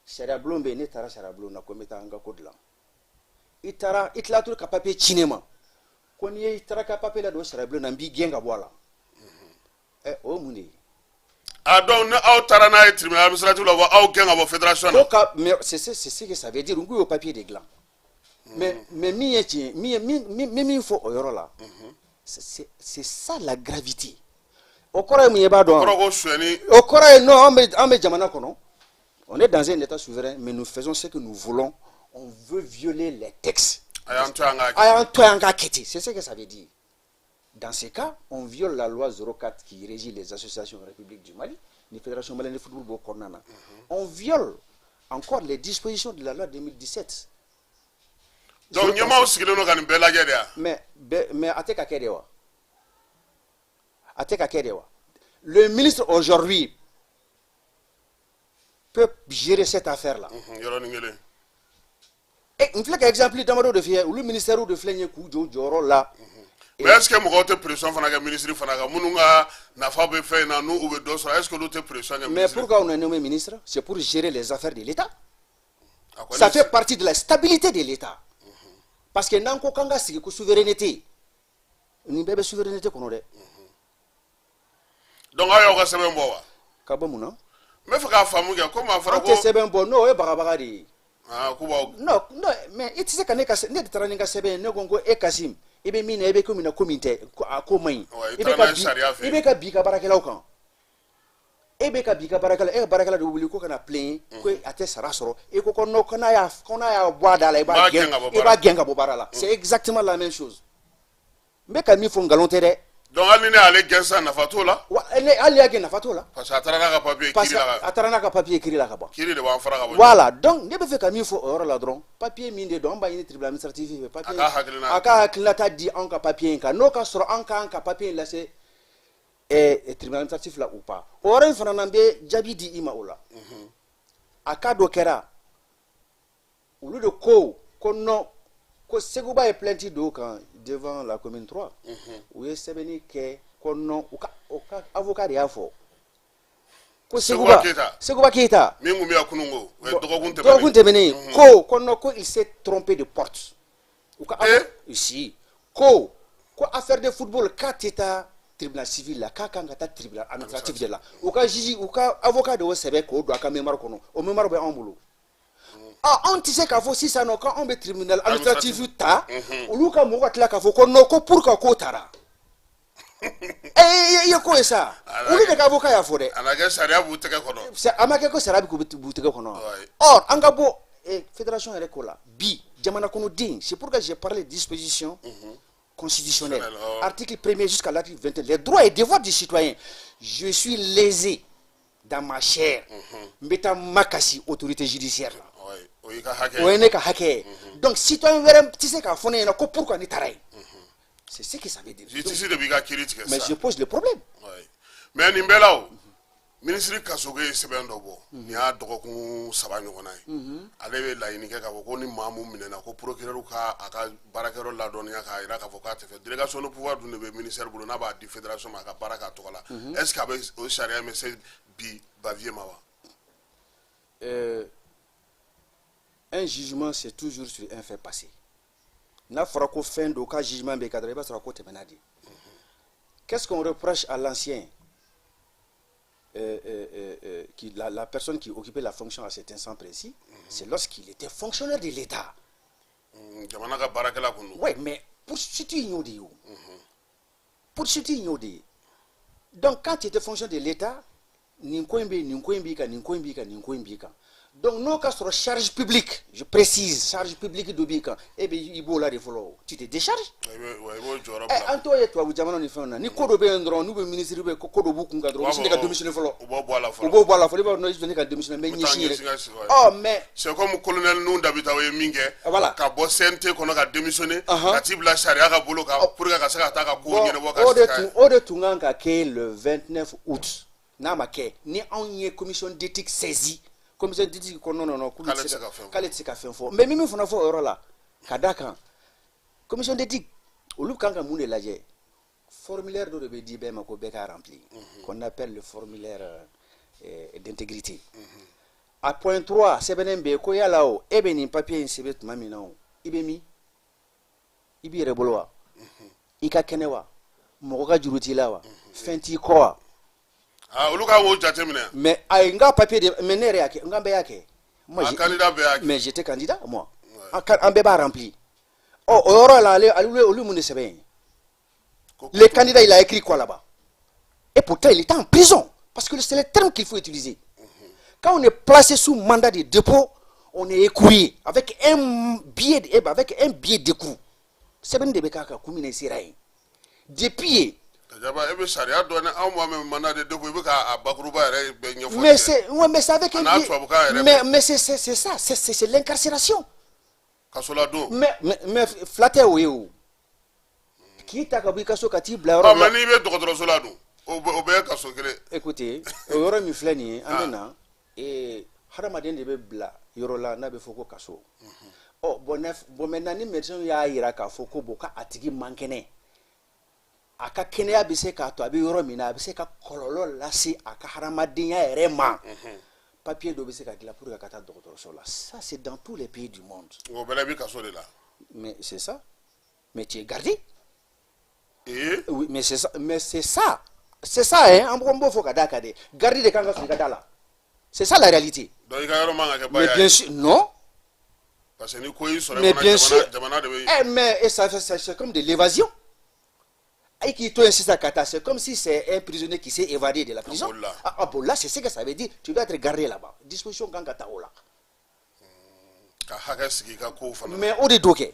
[SPEAKER 3] sera blombe ne tara sera blona ko meta nga code la itara itla tur ka papier cinema ko ni itara ka papier la do sera blona mbi genga bola oh muni
[SPEAKER 1] donc au tarana et tribunal administratif là au genga bo fédération
[SPEAKER 3] mais c'est ce que ça veut dire ngo au papier de gland mais mi faut oyoro là C'est ça la gravité. Au Corée, non, on est dans un état souverain, mais nous faisons ce que nous voulons. On veut violer les textes. C'est ce que ça veut dire. Dans ces cas, on viole la loi 04 qui régit les associations République du Mali, les fédérations maliennes de football. On viole encore les dispositions de la loi 2017. Donc, mais le ministre aujourd'hui peut gérer cette affaire-là. Et il fait exemple le ministère de Flenye Koudjo là.
[SPEAKER 1] Mais est-ce que vous avez pression pour le ministre est-ce que vous avez pression?
[SPEAKER 3] Mais pourquoi on a nommé ministre? C'est pour gérer les affaires de l'État. Ça fait partie de la stabilité de l'État. Parce que n'a pas de souveraineté. Nous avons souveraineté. Donc,
[SPEAKER 1] il y a un peu
[SPEAKER 3] de
[SPEAKER 1] mais il faut que vous comment
[SPEAKER 3] non, mais il sait qu'on est cassé. N'est pas un cassé. Nous avons un casim. Il be mine ebe comme une communauté à komai ibe ka bika barakela kan ebe ka bika barakela barakela do wuli ko kana plein ko ate sarasoro e ko kono kana ya boada la iba genga bo barala c'est exactement la même chose mbe ka mi fo ngalonte de
[SPEAKER 1] donc ali ne ale gensa na fatola
[SPEAKER 3] wa ali ya na fatola
[SPEAKER 1] parce que atarana ka papier kiri la ka ba
[SPEAKER 3] kiri de ba fara ka ba voilà donc ne be fe ka mi fo ora la dron papier minde do ba ni tribunal administratif papier aka hakilata di en ka papier ka no ka soro en ka papier la c'est tribunal administratif là ou pas ora fana nambe jabi di ima ola aka do kera ulu de ko no ko seguba est plainte do kan devant la commune 3 où est sebeni ke kono uka avocat de afo ko seguba kita
[SPEAKER 1] mingu mi akunungo
[SPEAKER 3] dogun temene ko kono ko il s'est trompé de porte uka ici ko affaire de football katita tribunal civil la kanga ta tribunal administratif de la uka jiji uka avocat de sebe ko do aka memar kono o memar be ambulo on tisse ka fo si ça no quand on be tribunal administratif ta uluka mo katla ka fo ko no ko pour ka ko tara yeko ça ulu de ka avocat ya fo de
[SPEAKER 1] anaga sharia buteke kono
[SPEAKER 3] c'est amake ko sarabi ko buteke kono or angabo fédération rekola bi jamana kono din c'est pourquoi j'ai parlé de dispositions constitutionnelles article 1er jusqu'à l'article 21 les droits et devoirs du citoyen. Je suis lésé dans ma chair mbeta makasi autorité judiciaire là. Donc, citoyen verra, tu sais qu'à fond, il y a pourquoi ni taray. C'est ce que ça veut dire. Mais je pose le problème.
[SPEAKER 1] Mais Nimbelao, ministre Kasoge Sebendobo, il y a Dokun Sabanyonaï. Allez, la Inika Kavokoni Mamou Minena, procureur Aka Barakero Ladonia, avocat, délégation au pouvoir du ministère Boulonaba, du fédération Makabaraka Tola. Est-ce qu'avec au Charia, mais c'est Bi Bavier Mawa?
[SPEAKER 3] Un jugement, c'est toujours sur un fait passé. N'a fera qu'au fin d'aucun jugement, mais cadre sera côté menadi. Qu'est-ce qu'on reproche à l'ancien, la personne qui occupait la fonction à cet instant précis, c'est lorsqu'il était fonctionnaire de l'État. Oui, mais pour situer Ignodi. Pour situer Ignodi. Donc, quand il était fonctionnaire de l'État, Ninkoimbika. Donc, nos cas sur charge publique, je précise, charge publique de Bika, eh bien, il faut la défolo. Tu te décharges? En toi et toi, vous avez un enfant, ni Kodo Bendron, nous, le ministre de Kodo Bukungadro, je n'ai qu'à démissionner. Oh, mais.
[SPEAKER 1] C'est comme le colonel nous d'habiter au Mingue.
[SPEAKER 3] Voilà.
[SPEAKER 1] Kabo Sente, qu'on a démissionné. Katib la charia, Kaboloka, pour que ça attaque
[SPEAKER 3] à Tunganka, le 29 août, Namake, ni en y commission d'éthique saisie. Comme ça dit que non, mais même il faut là, Kadaka, commission d'éthique, au Lukanga Moune Laje, formulaire de Bedi Bemako Beka rempli, qu'on appelle le formulaire d'intégrité. À point 3, Sebenembe, Koya Lao, Ebeni, papier, Insebet Maminao, Ibemi, Ibi Reboloa, Ika Kenewa, Moroga Jurutilawa, Fenti Koa. Mais à un gars papier de mener à mais j'étais candidat, moi. Un béba rempli. Oh, là, au lieu de Le candidat, il a écrit quoi là-bas? Et pourtant, il était en prison. Parce que c'est le terme qu'il faut utiliser. Quand on est placé sous mandat de dépôt, on est écoué avec un billet d'écrou. C'est bien de Bekaka, Koumine Siraï. Depuis. Mais c'est avec un billet. Mais c'est ça, c'est l'incarcération. Mais flatter où? Qui t'a kabou kaso kati bla. Écoutez, yoro mi flani amena et haramaden de be bla yoro la na be foko kaso. Oh bon maintenant ni médecin ya ira ka foko boka atigi mankene. Aka kenya be se ka to abi yoro mi na be se ka kololo lasi aka haramaden ya erema. Papier do be se ka dila pour ka kata docteur so la. Ça c'est dans tous les pays du monde. Mais c'est ça. Mais tu es gardé. Oui, mais c'est ça. Mais c'est ça. C'est ça, hein. Garder des kangas sur là. C'est ça la réalité. Mais bien sûr, non. Mais bien sûr. Mais ça, c'est comme de l'évasion. Et qui c'est comme si c'est un prisonnier qui s'est évadé de la prison. Ah bon, là, c'est ce que ça veut dire. Tu dois être gardé là-bas. Disposition Gangataola. Mais on est docké.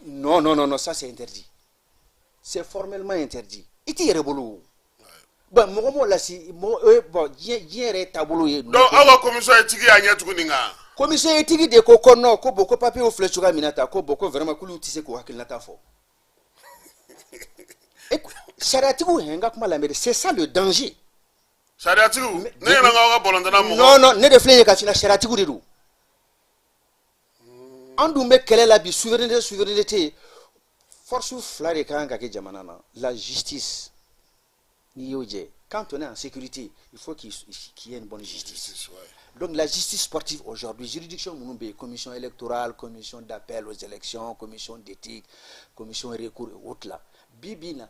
[SPEAKER 3] Non, ça c'est interdit. C'est formellement interdit. Il est rebolo. Bon, moi là si bon hier tabolo.
[SPEAKER 1] Donc la commission éthique a nya tukuninga.
[SPEAKER 3] Commission éthique de kokono ko boko papier au flechuga minata ko boko vraiment kulu tise ko hakilnata fo. Écoute, Chariatiku henga kuma la mais c'est ça le danger.
[SPEAKER 1] Chariatiku ne nga ga bolondana mo.
[SPEAKER 3] Non, ne reflète ka fina Chariatiku de do. Andu me kele la bi souveraineté. Force flare kanga ke jamanana. La justice. Quand on est en sécurité, il faut qu'il y ait une bonne justice. Donc la justice sportive aujourd'hui, juridiction Mounoumbe, commission électorale, commission d'appel aux élections, commission d'éthique, commission recours et autres là. Bibina,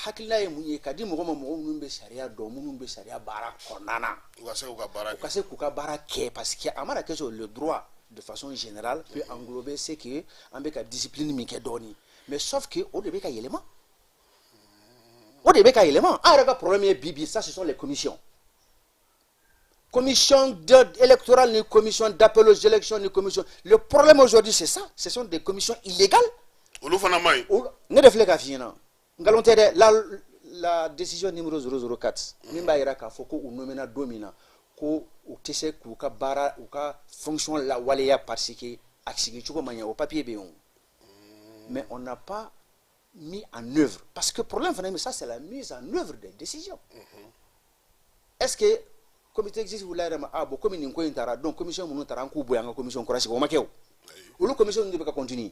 [SPEAKER 3] hakila ye mouye kadi mougouma Mounoumbe sharia do Mounoumbe sharia bara konana. Okase kuka bara ke parce que amara keso le droit de façon générale peut englober ce que avec la discipline mike doni. Mais sauf que au début il y a élément. Au début il y a élément. Ah regarde problème bibi ça ce sont les commissions. Commission électorale, ni commission d'appel aux élections, ni commission. Le problème aujourd'hui, c'est ça. Ce sont des commissions illégales. Ne réfléchissez pas. La décision numéro 004, Nimba Iraka Foko ou Nomena Domina, ko ou tese kuka bara ou ka fonction la waleya parce que aksigi chuko mania au papier béon. Mais on n'a pas mis en œuvre. Parce que le problème, ça, c'est la mise en œuvre des décisions. Est-ce que comité existe vous l'avez comme une coïntara donc commission nous t'arrange ou bien commission correct ou maquet ou la commission ne peut pas continuer.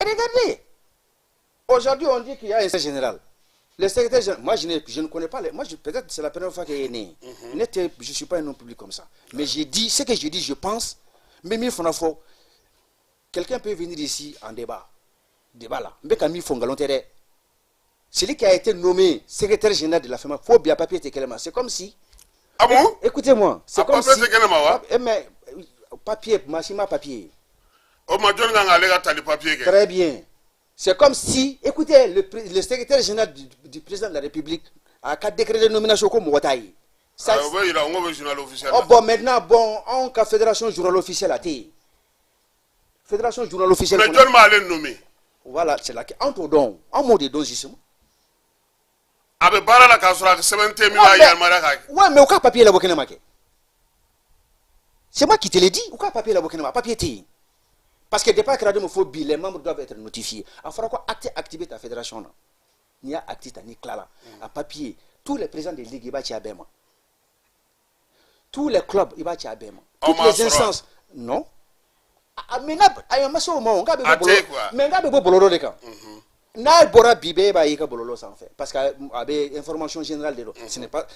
[SPEAKER 3] Et regardez, aujourd'hui on dit qu'il y a un secrétaire général. Le secrétaire général, moi je ne connais pas, peut-être c'est la première fois qu'il est né. Je ne suis pas un homme public comme ça. Mais j'ai dit, ce que je dis, je pense, même il faut quelqu'un peut venir ici en débat là. Mais quand il faut galonter. Celui qui a été nommé secrétaire général de la FEMA, faut bien papier Tekelema. C'est comme si.
[SPEAKER 1] Ah bon?
[SPEAKER 3] Écoutez-moi. C'est comme si.
[SPEAKER 1] Mais
[SPEAKER 3] papier, machine papier.
[SPEAKER 1] Oh, ma donne un papier.
[SPEAKER 3] Très bien. C'est comme si, écoutez, le secrétaire général du président de la République a qu'à décréter de nomination comme Ouataï.
[SPEAKER 1] Ça, il a un journal officiel.
[SPEAKER 3] Oh, bon, maintenant, bon, on a fédération journal officiel à T. Fédération journal officiel.
[SPEAKER 1] Mais donne-moi à nommer.
[SPEAKER 3] Voilà, c'est là qu'en tout don, en mode de don, justement.
[SPEAKER 1] Abe bara la kasura 70 000 yalmara.
[SPEAKER 3] Ouais, mais aucun papier la Burkina. C'est moi qui te l'ai dit, aucun papier la Burkina. Papier T. Parce que depuis que les membres doivent être notifiés. Il faudra quoi activer ta fédération. Il y a activé ta Niklala. À papier, tous les présidents des ligues, ils vont à Bema. Tous les clubs, ils vont à Bema. Toutes les instances. Non. Mais il y a un massot au monde. Mais il y a un bololo de camp. N'a bora bibé ba yika bololo sans fait parce que avec information générale de l'eau ce n'est pas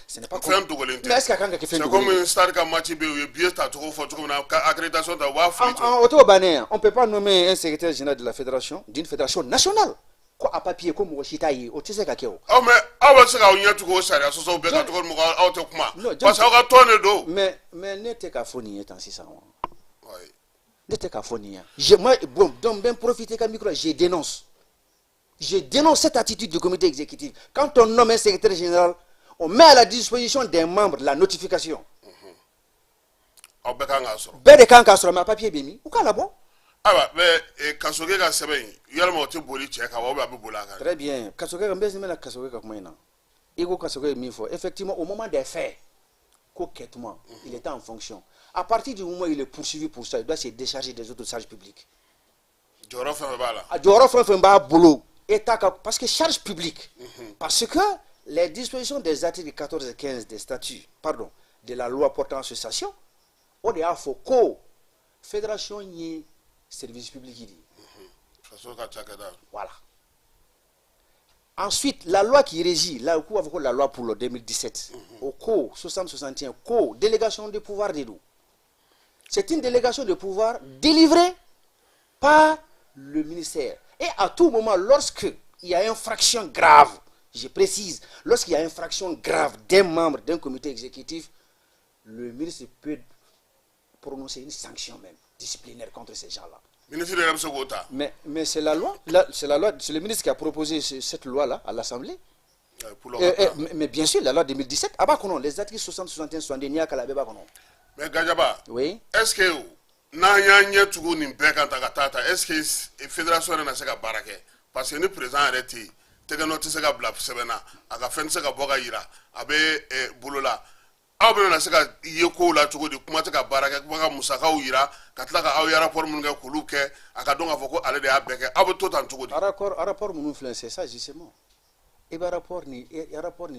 [SPEAKER 3] comme mais est-ce que fait
[SPEAKER 1] c'est comme une star comme match be bien ta trop faut comme accréditation de wa
[SPEAKER 3] en auto bané on peut pas nommer un secrétaire général de la fédération d'une fédération nationale quoi à papier comme Washita yi o tese ka keo
[SPEAKER 1] oh mais awa se ka onya tuko sharia so so be ka to mo ka auto kuma parce que ka tonne do
[SPEAKER 3] mais ne te ka foni etan 600
[SPEAKER 1] ouais
[SPEAKER 3] N'était qu'à Fonia. Moi, bon, donc, bien profiter comme micro, je dénonce. Je dénonce cette attitude du comité exécutif. Quand on nomme un secrétaire général, on met à la disposition des membres la notification. Ben de quand sur ma papier bémi, ou quand là-bas?
[SPEAKER 1] Ah mais Kasoge ka seben, yalma o te boli check awa ba bola ka.
[SPEAKER 3] Très bien. Kasoge ka mbezi mena Kasoge ka kuma ina. Ego Kasoge mi fo. Effectivement, au moment des faits, coquettement, il était en fonction. À partir du moment où il est poursuivi pour ça, il doit se décharger des autres charges publiques.
[SPEAKER 1] Joro fa ba la.
[SPEAKER 3] Joro fa ba boulot. Parce que charge publique. Parce que les dispositions des articles 14 et 15 des statuts, pardon, de la loi portant association, on est à Foucault, fédération y service public. Voilà. Ensuite, la loi qui régit, la loi pour le 2017, au CO 60-61, CO, délégation de pouvoir des loups. C'est une délégation de pouvoir délivrée par le ministère. Et à tout moment, lorsqu'il y a une infraction grave, je précise, lorsqu'il y a une infraction grave d'un membre d'un comité exécutif, le ministre peut prononcer une sanction même disciplinaire contre ces gens-là. Mais c'est la loi, c'est le ministre qui a proposé cette loi-là à l'Assemblée. Mais bien sûr, la loi 2017, les articles 60, 61, 62, il n'y a qu'à la béba.
[SPEAKER 1] Mais Gadjaba,
[SPEAKER 3] oui.
[SPEAKER 1] Est-ce que Nanya Tugu Nimbeka Takata, est-ce que la fédération de Naseka Barake, parce que nous présents arrêtés, Teganoteseka Blap Sebena, Agafenseka Bogaïra, Abe Boulola. Abe Naseka Yoko la Tugu de Kumateka Barake, Baga Musaka Uira, Katlaka Aoyara pour Munga Kuluke, Akadonga Foko, Alede Abeke, Abe Totan Tugu.
[SPEAKER 3] Rapport Mounouflen, c'est ça justement. Et bien rapport ni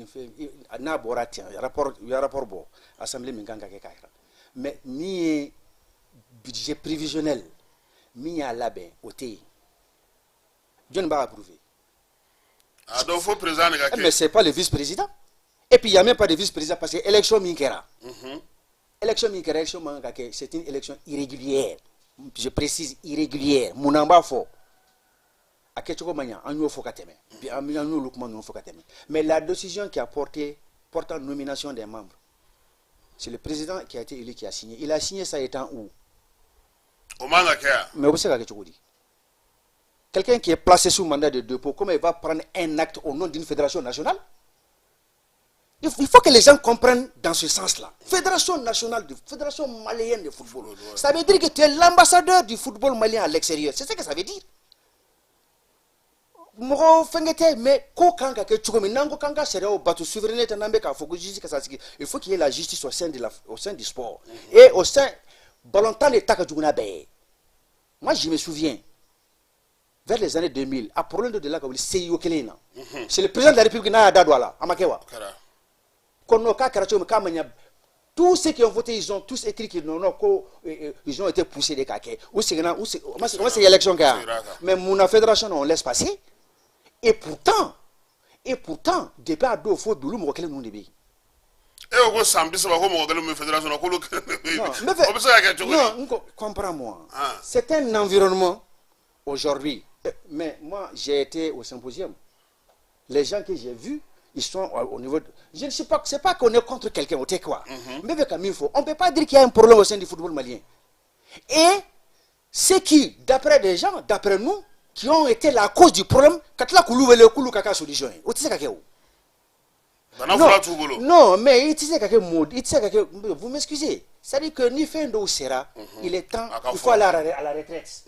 [SPEAKER 3] fait, na boratien, rapport bon, Assemblée Minganga Kekaira. Mais ni budget prévisionnel, ni à l'abbé, au TI. Dieu ne va pas approuver.
[SPEAKER 1] Ah, donc il faut président.
[SPEAKER 3] Mais ce n'est pas le vice-président. Et puis il n'y a même pas de vice-président parce que l'élection Minkera. L'élection Minkera, c'est une élection irrégulière. Je précise irrégulière. Mounamba fort. Mais la décision qui a portant nomination des membres, c'est le président qui a été élu qui a signé. Il a signé ça étant où? Mais vous savez ce que je dis. Quelqu'un qui est placé sous mandat de dépôt, comment il va prendre un acte au nom d'une fédération nationale? Il faut que les gens comprennent dans ce sens-là. Fédération nationale, fédération malienne de football. Ça veut dire que tu es l'ambassadeur du football malien à l'extérieur. C'est ce que ça veut dire. Mais il faut qu'il y ait la justice au sein du sport et au sein Balontan l'État que moi je me souviens vers les années 2000 à problème de la c'est le président de la République na dadwala amakewa tous ceux qui ont voté, ils ont tous écrit qu'ils ont été poussés des caquets. C'est l'élection. Mais mon fédération, on laisse passer. Et pourtant, depuis à deux fois, nous avons fait non, comprends-moi. C'est un environnement aujourd'hui. Mais moi, j'ai été au symposium. Les gens que j'ai vus, ils sont au niveau de... Je ne sais pas, c'est pas qu'on est contre quelqu'un, on quoi. Mais avec un info, on ne peut pas dire qu'il y a un problème au sein du football malien. Et c'est qui, d'après des gens, d'après nous, qui ont été la cause du problème, non, mais vous m'excusez. C'est-à-dire que ni fin d'eau sera, il est temps, il faut aller à la retraite.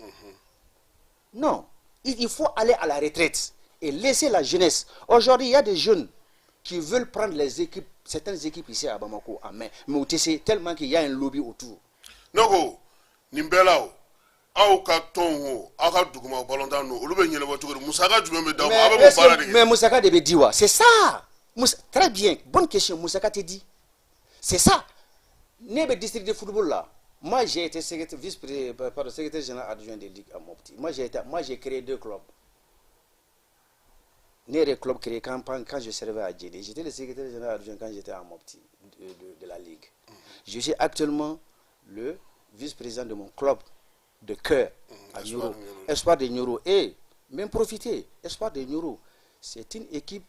[SPEAKER 3] Non, il faut aller à la retraite et laisser la jeunesse. Aujourd'hui, il y a des jeunes qui veulent prendre les équipes, certaines équipes ici à Bamako en main, mais au TC, tellement qu'il y a un lobby autour.
[SPEAKER 1] Non, Nimbelao.
[SPEAKER 3] Mais Moussaka devait dire, c'est ça. Très bien, bonne question, Moussaka te dit. C'est ça. Nebe district de football là. Moi j'ai été secrétaire général adjoint de Ligue à Mopti. Moi j'ai créé 2 clubs. Les clubs créés quand je servais à Djédé. J'étais le secrétaire général adjoint quand j'étais à Mopti de la Ligue. Je suis actuellement le vice-président de mon club de cœur à Nyoro. Espoir de Nyoro. Et même profiter, Espoir de Nyoro, c'est une équipe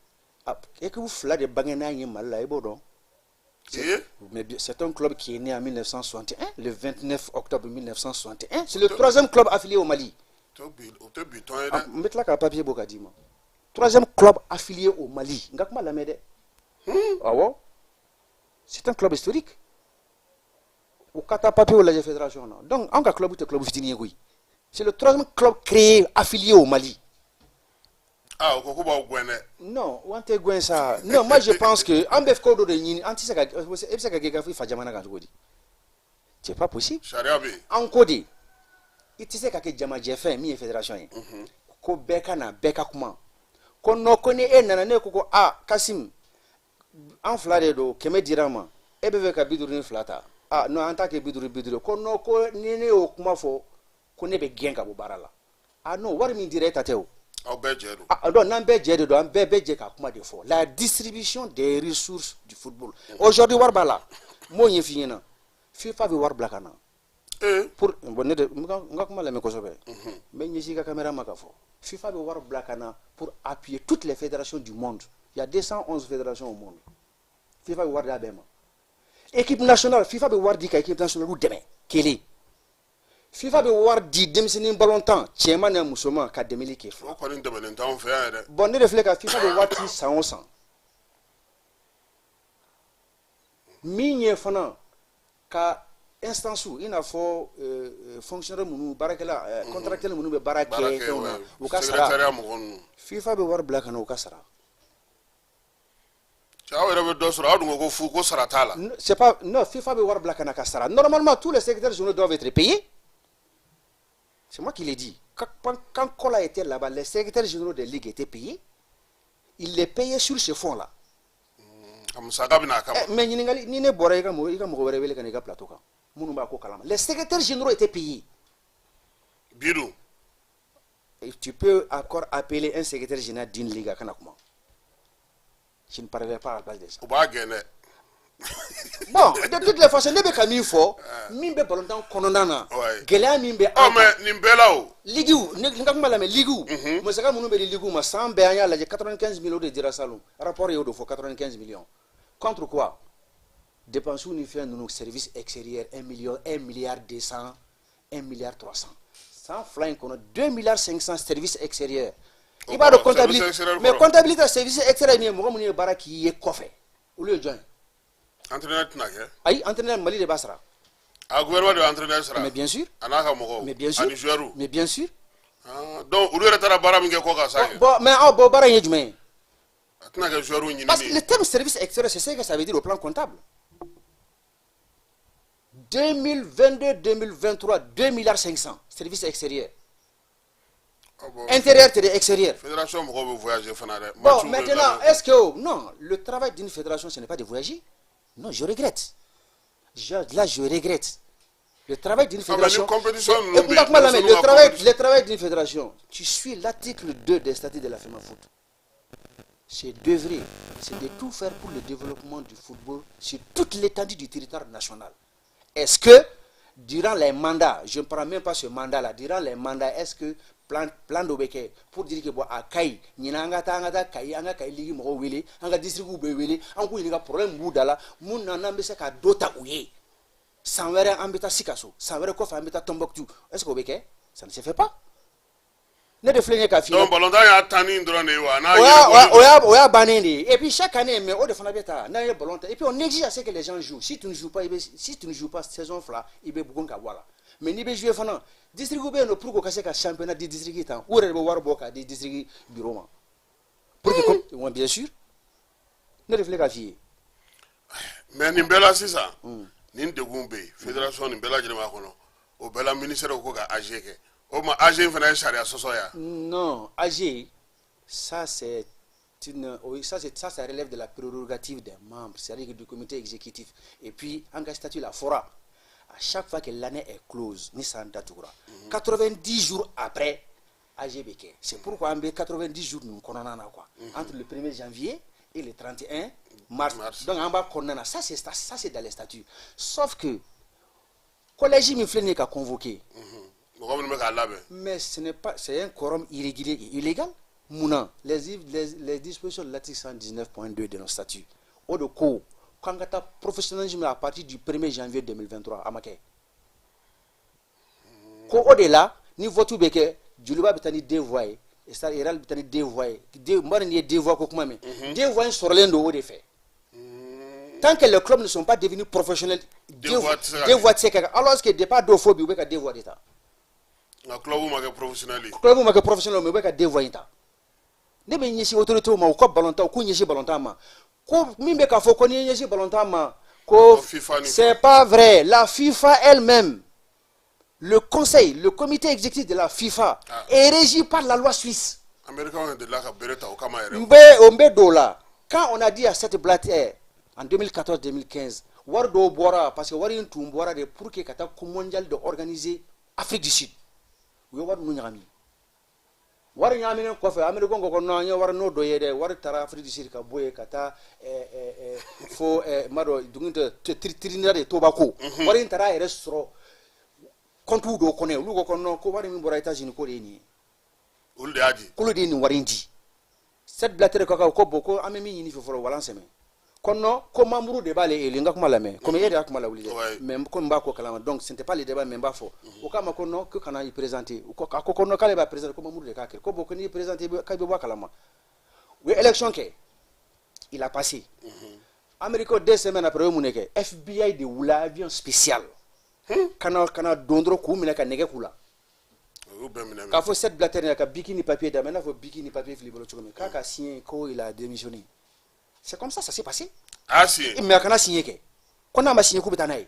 [SPEAKER 3] et que vous flattez de Bangana et Malala et Bodon. C'est un club qui est né en 1961, le 29 octobre 1961. C'est le troisième club affilié au Mali. Mettez là qu'un papier Bokadima. Troisième club affilié au Mali. Ah ouais? C'est un club historique. Au Qatar papier ou la fédération. Donc, en club ou club c'est le troisième club créé affilié au Mali.
[SPEAKER 1] Ah, au
[SPEAKER 3] non, on te gwen ça. Non, moi je pense que en bef kodo de yin anti saka c'est pas possible. En codé. Il te sait que jama jefe mi fédération yi. Ko beka na beka kuma. Ko no kone e nana ne ko ah Kasim en flade do keme dirama e be ka biduru ni flata. Ah non en tant que biduru ko no ko nene o kuma fo ko ne be genga bo barala. Ah non war mi dire tateo. La distribution des ressources du football. Aujourd'hui, Warbala, moi, je suis FIFA veut voir Blakana. Pour FIFA veut voir Blakana pour appuyer toutes les fédérations du monde. Il y a 211 fédérations au monde. FIFA veut voir la BEMA. Équipe nationale, FIFA veut voir l'équipe nationale ou demain. Quelle est FIFA be war di demseni ballontan chema na musoma ka demeli ke fo
[SPEAKER 1] ko ni demelen tan fe ya de
[SPEAKER 3] bon ne refleka FIFA be wati 100 minye fana ka instance ina fo fonctionnaire munu barakela contractuel munu be barake o ka sara FIFA be war black na o ka sara c'est pas non FIFA be war black na ka sara normalement tous les secrétaires généraux doivent être payés. C'est moi qui l'ai dit. Quand Kola était là-bas, les secrétaires généraux des ligues étaient payés. Ils les payaient sur ce fonds-là. Mais les secrétaires généraux étaient payés. Et tu peux encore appeler un secrétaire général d'une ligue à Kanakuma. Je ne parlerai pas à la place de ça. Bon, de toutes les façons, les Camille fort, Mimbe Bolondan Kononana, Gela Mimbe, Ligou, Ningakmala, Ligou, Mosaka Mounbe Ligou, ma 100 béania, la 95 millions de Dirasalon, rapport Yodo pour 95 millions. Contre quoi? Dépenses unifiées de nos services extérieurs 1 milliard 200, 1 milliard 300. Sans flying, on a 2 milliards 500 services extérieurs. Il va de comptabilité, mais comptabilité services extérieurs, moi, mon baraki est coffre. Où le joint?
[SPEAKER 1] Entraîneur Tnake?
[SPEAKER 3] Aïe, entraîneur Mali de Basra.
[SPEAKER 1] Ah, gouvernement de entraîneur sera.
[SPEAKER 3] Mais bien sûr.
[SPEAKER 1] Mais bien sûr.
[SPEAKER 3] Mais bien sûr.
[SPEAKER 1] Donc, où est la barre minge koka ça?
[SPEAKER 3] Mais bon, barre y est. Parce que le terme service extérieur, c'est ce que ça veut dire au plan comptable. 2022-2023, 2 milliards 500 services extérieurs. Intérieur et extérieur.
[SPEAKER 1] Fédération voyager.
[SPEAKER 3] Bon, maintenant, est-ce que non, le travail d'une fédération, ce n'est pas de voyager? Non, je regrette. Là, je regrette. Le travail d'une fédération. Le travail d'une fédération, tu suis l'article 2 des statuts de la FEMAFOOT. C'est d'œuvrer, c'est de tout faire pour le développement du football sur toute l'étendue du territoire national. Est-ce que, durant les mandats, je ne prends même pas ce mandat-là, durant les mandats, est-ce que plan d'obéké pour dire que à Kaï, Ninanga Tangata, Kaï, Anga Kaï, Ligi Mowili, Anga District Ubewili, Angu Iniga problème Boudala, Mounana Mbesaka Dota Ouye, sans verre Ambeta Sikasso, sans verre Kofa Ambeta Tomboktu. Est-ce que Obéké? Ça ne se fait pas. Ne de flinguer qu'à finir. Oya Banende. Et puis chaque année, mais au de Fanabeta, n'a pas. Et puis on exige à ce que les gens jouent. Si tu ne joues pas, cette saison-là, il va beaucoup voilà. Mais ni be jouer fana district be no pour ko kase ka championnat de district tan ou re be war boka de district bureau ma pour que comme bien sûr ne reflète ka vie
[SPEAKER 1] mais ni bela sisa ni de gumbe fédération ni bela jema kono o bela ministère ko ka AG ke o ma AG fana charia soso ya
[SPEAKER 3] non AG ça c'est ça relève de la prérogative des membres, c'est-à-dire du comité exécutif. Et puis, en cas statut la fora, à chaque fois que l'année est close, 90 jours après, AGBK. C'est pourquoi en 90 jours, nous connaissons quoi. Entre le 1er janvier et le 31 mars. Donc, en bas, ça c'est dans les statuts. Sauf que, le collège n'est qu'à convoquer. Mais ce n'est pas, c'est un quorum irrégulier et illégal. Mouna, les dispositions de l'article 119.2 de nos statuts, au de co, quand tu professionnalisme à partir du 1er janvier 2023 à Maké. Ko au-delà, ni votu beke, Djuluba bitani dévoyé, et ça Iral bitani dévoyé, Marni dévoyé ko kuma me. Dévoyé sur l'endo au défait. Tant que les clubs ne sont pas devenus professionnels, dévoyé alors que départ d'ophobie ou beka dévoyé ta.
[SPEAKER 1] Le club ou maga professionnel.
[SPEAKER 3] Club ou maga professionnel ou beka dévoyé ta. Ne be nyesi autorité ma ko ballonta ko nyesi ballonta ma. Ko mimbe ka fo ko nyesi ballonta ma. Ko c'est pas vrai, la FIFA elle-même. Le conseil, le comité exécutif de la FIFA est régi par la loi suisse. Quand on a dit à cette blatte en 2014-2015, Wardo Bora, parce que Warin Tumbora de pour que Kata mondial de organiser Afrique du Sud. Oui, War Mounami. Warin Yamin Kofa, American Gokono, War no doye, War Tara Afrique du Sud, Kaboye, Kata, Fo Mado, Trinidad de Tobago. Warin Tara et Restro. Quand tu dois connaître, nous connaissons comment les membres États-Unis connaissent. Kolodini warinji. Cette blatte de cacao beaucoup a mis une fois voilà semaine. Kono comment muru débat les linga kuma la mais comme hier a kuma la wuli. Même comme ba ko kalama donc ce n'était pas le débat même ba fo. Au kama kono que kana y présenter ou ko kono kale ba présenter comme muru de kakir. Ko beaucoup ni présenter ka be ba kalama. Oui élection ke il a passé. Amérique 2 semaines après muneke FBI de wula avion spécial. Kana dondro ku mina ka nege kula ka fo cette blatter ka bikini papier da maintenant faut bikini papier flibolo chukome ka signé ko il a démissionné. C'est comme ça s'est passé.
[SPEAKER 1] Ah si
[SPEAKER 3] mais kana signé ke kona ma signé ku bitanaye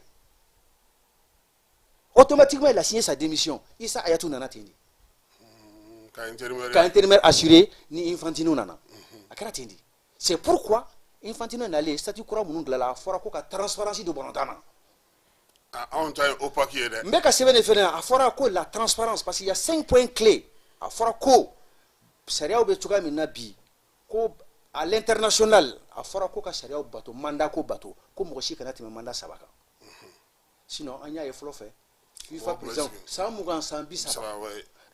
[SPEAKER 3] automatiquement il a signé sa démission Issa Ayatou nana tendi ka intérimaire assuré ni Infantino nana akara tendi. C'est pourquoi Infantino n'allait statut courant munu de la fora ko ka transparence de Bonontana. Mais quand c'est bien fait, il faut la transparence parce qu'il y a 5 points clés. Il faut que à l'international, il faut que mandat bateau, comme aussi que mandat sabaka. Sinon, il y a un flot fait. Il faut présent. Ça mougan sambi ça.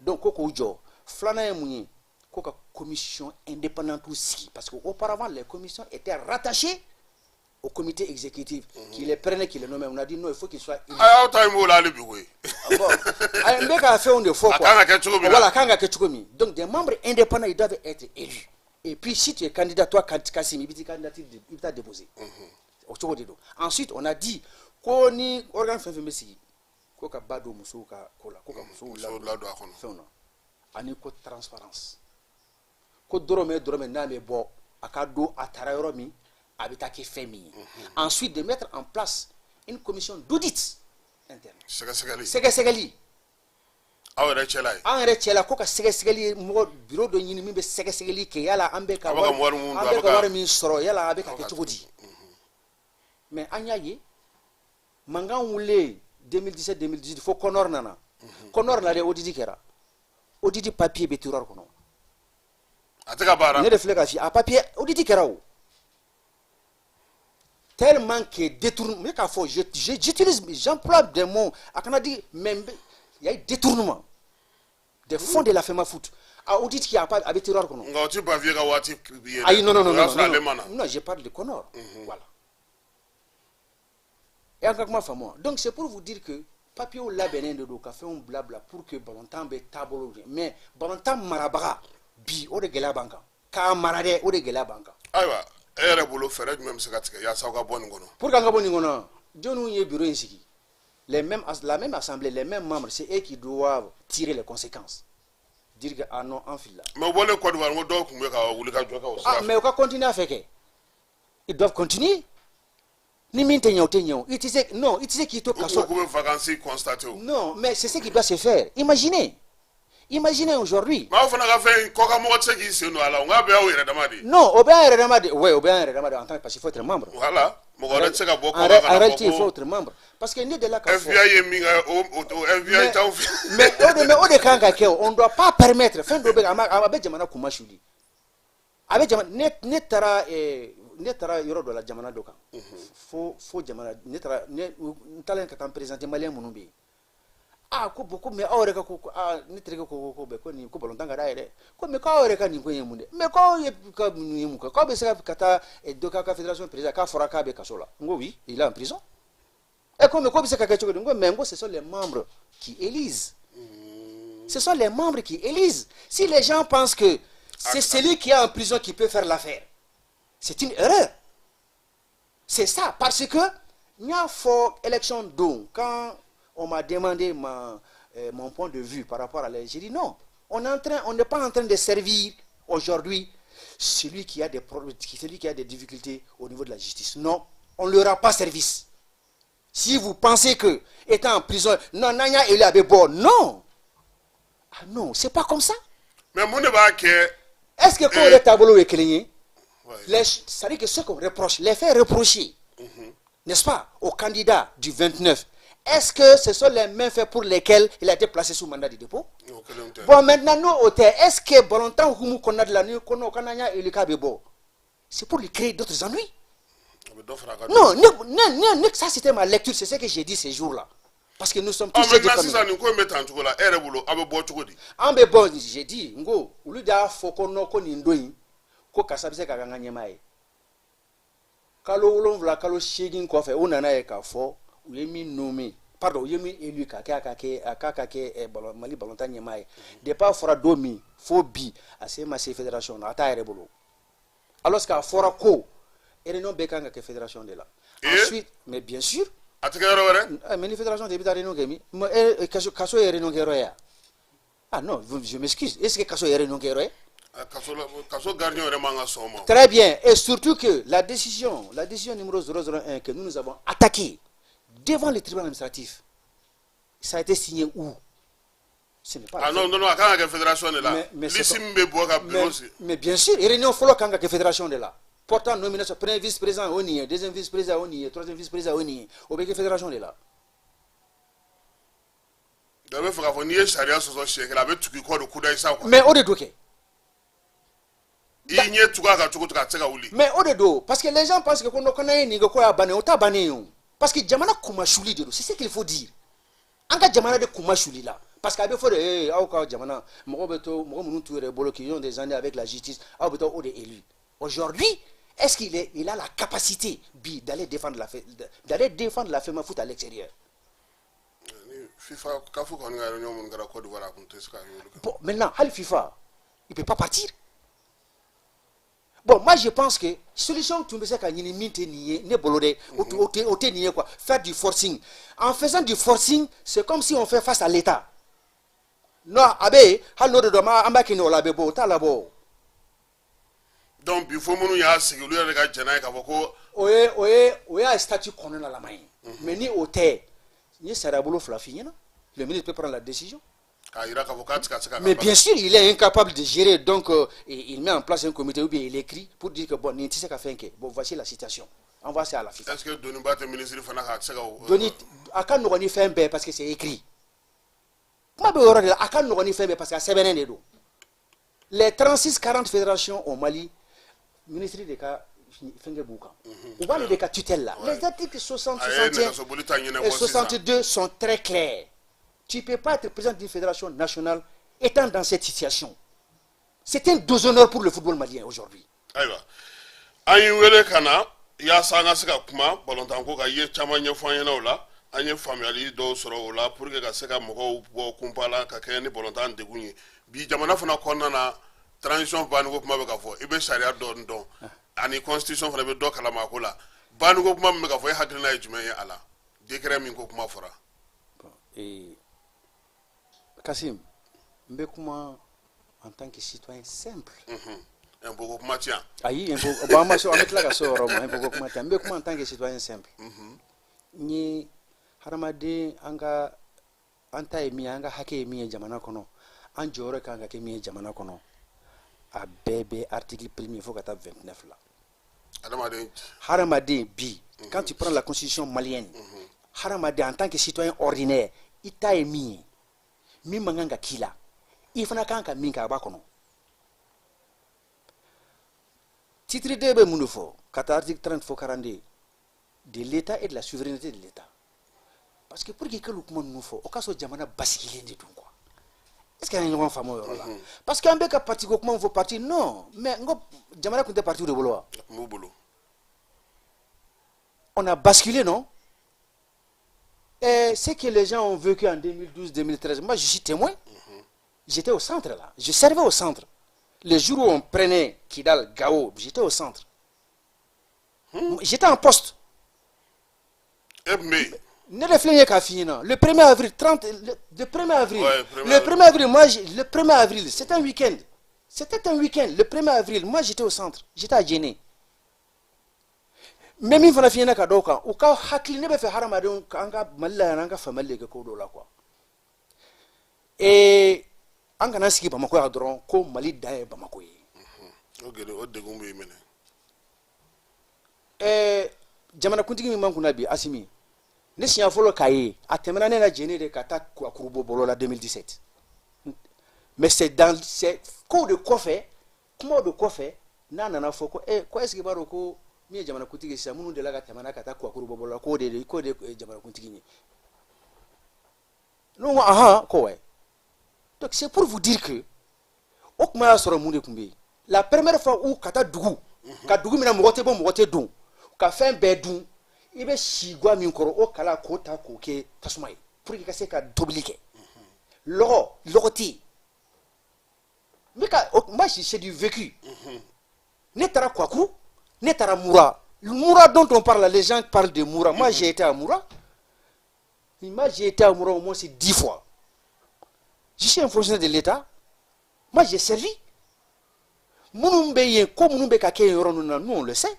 [SPEAKER 3] Donc, koko jo, flana mouni, koka commission indépendante aussi parce qu'auparavant les commissions étaient rattachées au comité exécutif qui les prenait, qui les nommait. On a dit non, il faut qu'il soit.
[SPEAKER 1] Ah,
[SPEAKER 3] donc des membres indépendants, ils doivent être élus. Et puis si tu es candidat, toi, Kassim, il t'a déposé. Ensuite, on a dit qu'on y organe fait messi, qu'on a bado musuka, kola, qu'on a musuka, ani ko transparence. Ko drome na me bo akado atarayomi. Ensuite, de mettre en place une commission d'audit interne. Segali. En réalité, koka segali bureau de Yinimi segali ke yala ambeka warmi soro yala abeka ketugodi. Mais anyaye manga wule 2017-2018 faut Conor nana. Conor na de audit kera. Audit papier beturor kono.
[SPEAKER 1] Ataka bara.
[SPEAKER 3] Ne reflega fi a papier audit kera o. Tellement que détournement, j'utilise, j'emploie des mots, il y a un détournement des fonds de la FEMA Foot. On dit qu'il n'y a pas de terror. Non, je parle de Conor. Voilà. Et encore donc c'est pour vous dire que papier ou la benin de doka fait un blabla pour que Balontan be tabolo. Mais Balontan marabara bi o de gela banka. Ka marade o de gela banka.
[SPEAKER 1] Aywa. Pour
[SPEAKER 3] la même assemblée, les mêmes membres, c'est eux qui doivent tirer les conséquences. Dire que ah non, en file là. Mais on va continuer à faire que ils doivent continuer. Non, mais c'est ce qui doit se faire. Imaginez aujourd'hui. Non, en tant parce qu'il faut être membre.
[SPEAKER 1] Voilà.
[SPEAKER 3] En réalité, il faut être membre. Parce que nous de là mais on ne doit pas permettre. Netara yoro de la jamana doka. Faut jamana netara ne talent ka présenter malien munumbi. ah ko boko mais awre ka ko ah ni treke ko be ko ni ko bolontan ga daire ko me ko awre ka ni ko yemunde mais ko ye ka ni mu ko be sa kata et do ka fédération président ka fora ka be kasola ngo oui il est en prison et comme ko be sa ka ka ngo mais ngo ce sont les membres qui élisent. Ce sont les membres qui élisent. Si les gens pensent que c'est celui qui est en prison qui peut faire l'affaire, c'est une erreur. C'est ça, parce que il y a fort élection d'eau. Quand on m'a demandé mon point de vue par rapport à l'aide, j'ai dit non. On n'est pas en train de servir aujourd'hui celui qui a des problèmes, celui qui a des difficultés au niveau de la justice. Non, on ne leur a pas service. Si vous pensez que étant en prison, non, il a non. Ah non, c'est pas comme ça.
[SPEAKER 1] Mais mon débat que
[SPEAKER 3] est-ce que quand le tableau est cligné, ça dit que ce qu'on reproche, les faits reprochés, n'est-ce pas, au candidat du 29, est-ce que ce sont les mêmes faits pour lesquels il a été placé sous mandat de dépôt? Bon, maintenant, nous, est-ce que Bolontan ou qu'on a de la nuit, qu'on a et le cas c'est pour lui créer d'autres ennuis? Non, ça c'était ma lecture, c'est ce que j'ai dit ces jours-là. Parce que nous sommes tous des familles. Bon, j'ai dit, ngo, ulu da foko no ko nindoi, ko kasabise ka ganga nyemae. Kalo ulon vla kalo shegin ko fe unana e ka fo, uyemi nomi. Pardon, uyemi élu ka Mali Bolontan nyemae. De pas fora domi, fo bi, ase ma fédération na ata erebolo. Alors qu'à fora ko, réunion bekanga que fédération de là. Ensuite, mais bien sûr, mais la fédération de Réunion Gemi, Kasso est Réunion Guerroya. Ah non, je m'excuse. Est-ce que Kasso est Réunion Guerroya? Très bien. Et surtout que la décision numéro 001 que nous avons attaquée devant le tribunal administratif, ça a été signé où? Ce n'est pas
[SPEAKER 1] ah non, la fédération de là.
[SPEAKER 3] Mais bien sûr, Réunion Folo Kanga que fédération de là. Pourtant, nomination, premier vice-président, on y est, deuxième vice-président, on y est, troisième vice-président, on y est. Au Béké Fédération de là. Mais au dedans. Mais au dedans, parce que les gens pensent que qu'on connaît ni quoi banné, on t'a banné. Parce que Djamana Koumachuli, c'est ce qu'il faut dire. En cas Djamana de Koumachuli là. Parce qu'à faut de Djamana, qui ont des années avec la justice, ou des élus. Aujourd'hui, est-ce qu'il a la capacité d'aller défendre la FEMA foot à l'extérieur? Bon, maintenant, Al FIFA, il ne peut pas partir. Bon, moi je pense que solution tu me sais quoi, faire du forcing. En faisant du forcing, c'est comme si on fait face à l'État. Non, abe, hallo de doma, ambakino la bebo, talabo.
[SPEAKER 1] Donc, il faut que nous ayons
[SPEAKER 3] un statut qu'on a la main. Mais ni au terre, ni Sarabolo Flafina, le ministre peut prendre la décision. Mais bien sûr, il est incapable de gérer, donc il met en place un comité ou bien il écrit pour dire que bon, bon, voici la situation. On va à la FIFA.
[SPEAKER 1] Est-ce que Denis Bat est ministre de
[SPEAKER 3] Denis, à quand nous on y fait un bé parce que c'est écrit. Moi, à quand nous on y fait un bé parce que c'est bien. Les 36-40 fédérations au Mali, ministre des cas on va les cas tutelle là. Les articles 60, 61 et 62 sont très clairs. Tu ne peux pas être président d'une fédération nationale étant dans cette situation. C'est un déshonneur pour le football malien aujourd'hui.
[SPEAKER 1] Transition banugo kuma be ka fo ibe sharia don ani constitution fana be do kala makola banugo kuma me ka fo hakina ejumeye ala décret min ko kuma fora
[SPEAKER 3] Kassim mbe kuma en tant que citoyen simple
[SPEAKER 1] un peu kuma tiens
[SPEAKER 3] ayi un peu ba ma so avec la ka so ro un peu kuma tiens mbe kuma en tant que citoyen simple ni haramade anga anta emi anga hake emi jamana kono an jore kanga ke mi jamana kono a bébé article 1er, il faut que tu aies 29 là. Haramade bi, quand tu prends la constitution malienne, Haramade en tant que citoyen ordinaire, il t'a émis, mimanga kila, il faut que minka bakono. Titre 2 be munufo, kata article 30 fo 42 de l'État et de la souveraineté de l'État. parce que pour que le kuma nous faut au cas où jamana basculer de tout quoi est-ce qu'il y a une femme là parce qu'un bec à parti comment on veut partir non mais ngo jamana compte partir de bolo on a basculé non et ce que les gens ont vécu en 2012-2013 moi je suis témoin j'étais au centre là je servais au centre le jour où on prenait Kidal Gao j'étais au centre j'étais en poste ne réfléchissez qu'à finir. Le 1er avril, le 1er avril, le 1er avril, moi, le 1er avril, c'était un week-end. C'était un week-end. Le 1er avril, moi, j'étais au centre. J'étais à Djéné. Même si on a fini à Doka, ou quand Hakli ne fait Haramadon, quand Malanga famille que Kodo là quoi. Et en Ganaski, Bamako Adron, comme Mali Dae Bamako. Et Jamana Kuntigi Mankunabi, Asimi. Ne siya folo kaye a temena ne na Djéné de kata kwa kurubo bolo la 2017 mais c'est dans c'est ko de kofe kuma de kofe na nana foko ko est-ce que baro ko mi jamana kuntigi sa munu de la temena kata kwa kurubo bolo ko de jamana kuntigi ni non aha ko ouais donc c'est pour vous dire que o kuma soro munde kumbe la première fois où kata dugu ka dugu mina mogote bon mogote dun ka fin be dun ibe shigwa min koro o kala kota ko ke tasumai pour que kase ka doblike logoti mais moi c'est du vécu ne tara kwaku ne tara Moura dont on parle les gens parlent de Moura moi j'ai été à Moura au moins c'est 10 fois je suis un fonctionnaire de l'État moi j'ai servi Munumbe yen ko munumbe ka ke yoro nous on le sait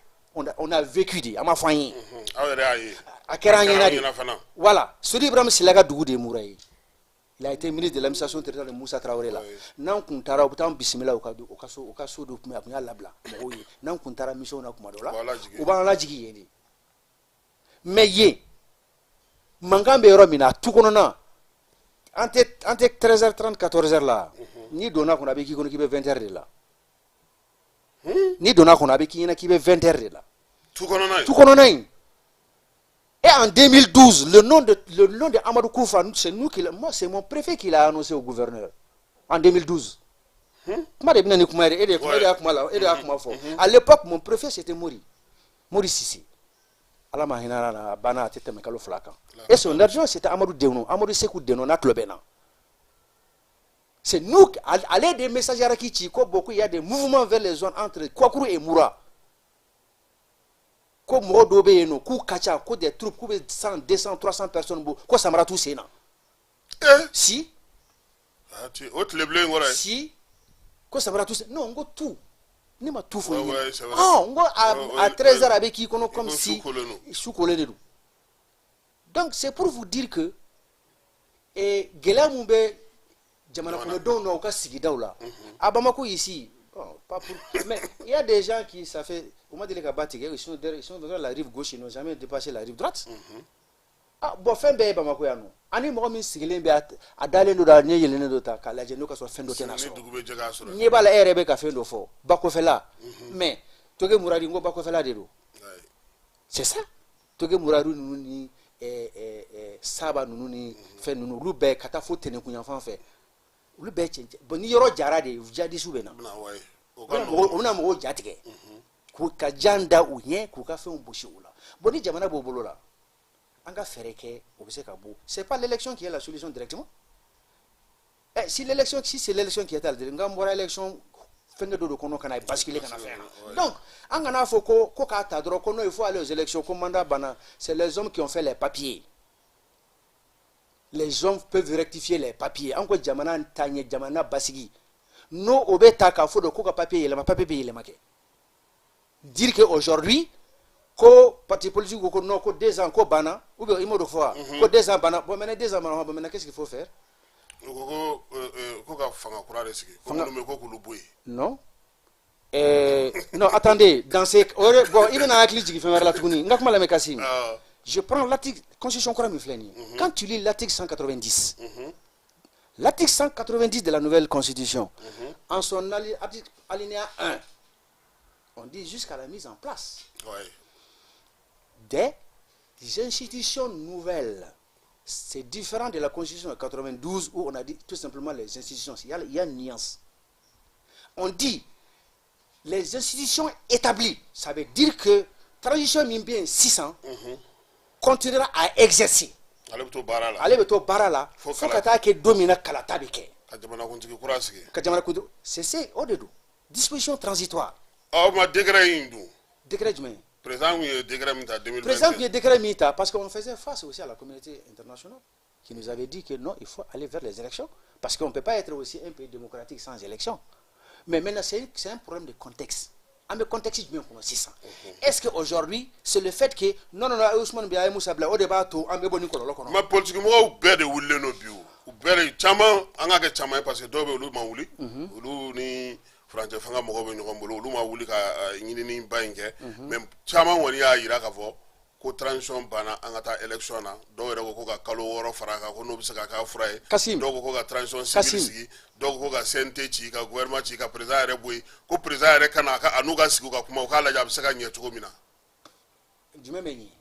[SPEAKER 3] on a vécu des ama fanyi voilà celui Ibrahim Silaga Dougou de Mouraï il a été ministre de l'administration territoriale de Moussa Traoré là nan kuntara obutam bismillah okaso do kuma kunya labla moyi nan kuntara mission na kuma dola uba la jigi yeni mais ye mangambe yoro mina tukono na entre 13h30 14h là ni dona qu'on a qui kono ki be 20h de là ni dona qu'on a qui na qui be 20h de là tout connaît. Et en 2012, le nom de Amadou Koufa, c'est nous qui moi c'est mon préfet qui l'a annoncé au gouverneur en 2012. À l'époque, mon préfet c'était Mori Sissi. Et son adjoint c'était Amadou Deuno, Amadou Sekou Deuno na Klobena. C'est nous, à l'aide des messages à Rakichi, il y a des mouvements vers les zones entre Kouakourou et Moura. Ko modo be no ku kacha ko des troupes ko 100 200 300 personnes ko samara tout sena si
[SPEAKER 1] tu autre le blé ngora
[SPEAKER 3] si ko samara tout non ngo tout ni ma tout fo ngo à 13h avec qui kono comme si sous colonne donc c'est pour vous dire que et gelamumbe jamana ko don no ka sigidawla abamako ici bon, pas pour... Mais il y a des gens qui, ça fait... Au moins, ils sont dans la rive gauche, ils n'ont jamais dépassé la rive droite. Ah, bon, fin de Bamako, ani mo min sigilen be a dalen do da nye yelene do ta kala je no ka so fendo tena so nye bala erebe ka fendo fo bako fela mais toge muradi ngo bako fela de do c'est ça toge muradu nuni saba nuni fe nunu lu be kata fo tene kunya fan fe lu be chenche bon ni yoro jara de jadi sube na ona mo jatige ku ka janda unye ku ka fe un boshi ula boni jamana bobolo la anga fereke obisekabu c'est pas l'élection qui est la solution directement si l'élection si c'est l'élection qui est là ngambora élection fenga do kono kana basculer kana faire donc anga na foko ko ka ta dro kono il faut aller aux élections commanda bana c'est les hommes qui ont fait les papiers les hommes peuvent rectifier les papiers encore jamana tanye jamana basigi no obeta ka fo do ko ka papier le ma papier le make dire que aujourd'hui ko parti politique ko non ko 2 ans ko bana ou bien imo do fois ko 2 ans bana bon maintenant 2 ans bana bon maintenant qu'est-ce qu'il faut faire
[SPEAKER 1] ko ka fanga kura resiki ko no ko lu boy
[SPEAKER 3] non non attendez dans ces bon il na akli jigi faire la tuguni ngakuma la mekasi je prends l'article constitution kura mi fleni quand tu lis l'article 190 l'article 190 de la nouvelle constitution en son article alinéa 1 on dit jusqu'à la mise en place des institutions nouvelles C'est différent de la constitution de 92 où on a dit tout simplement les institutions. Il y a une nuance. On dit les institutions établies. Ça veut dire que transition Mimbien 600 continuera à exercer.
[SPEAKER 1] Ale to barala.
[SPEAKER 3] Ale to barala. Faut que domina kalata bike. C'est au dedans. Disposition transitoire.
[SPEAKER 1] Oh ma décret indu.
[SPEAKER 3] Décret du
[SPEAKER 1] Président décret minta 2020.
[SPEAKER 3] Président décret minta parce qu'on faisait face aussi à la communauté internationale qui nous avait dit que non, il faut aller vers les élections parce qu'on ne peut pas être aussi un pays démocratique sans élections. Mais maintenant c'est un problème de contexte. En contexte du même 600. Est-ce qu'aujourd'hui c'est le fait que non Ousmane Biaye Moussa Bla au débat tout en boni ko lokon.
[SPEAKER 1] Ma politique mo be de wulle no biu. Ubere chama anga ke chama parce que dobe lu ma wuli. Lu ni France fanga mo go nyoko mbolo lu ma wuli ka nyini ni banke même chama woni ya ira ka fo ko transition bana anga ta election na do re ko ka kalo woro faraka ko no bisaka ka furaye do ko ka transition civil sigi do ko ka CNT ci ka gouvernement ci ka président re boy ko président re kana ka anuga sigu ka kuma ka la jab saka nyeto ko mina
[SPEAKER 3] jume benyi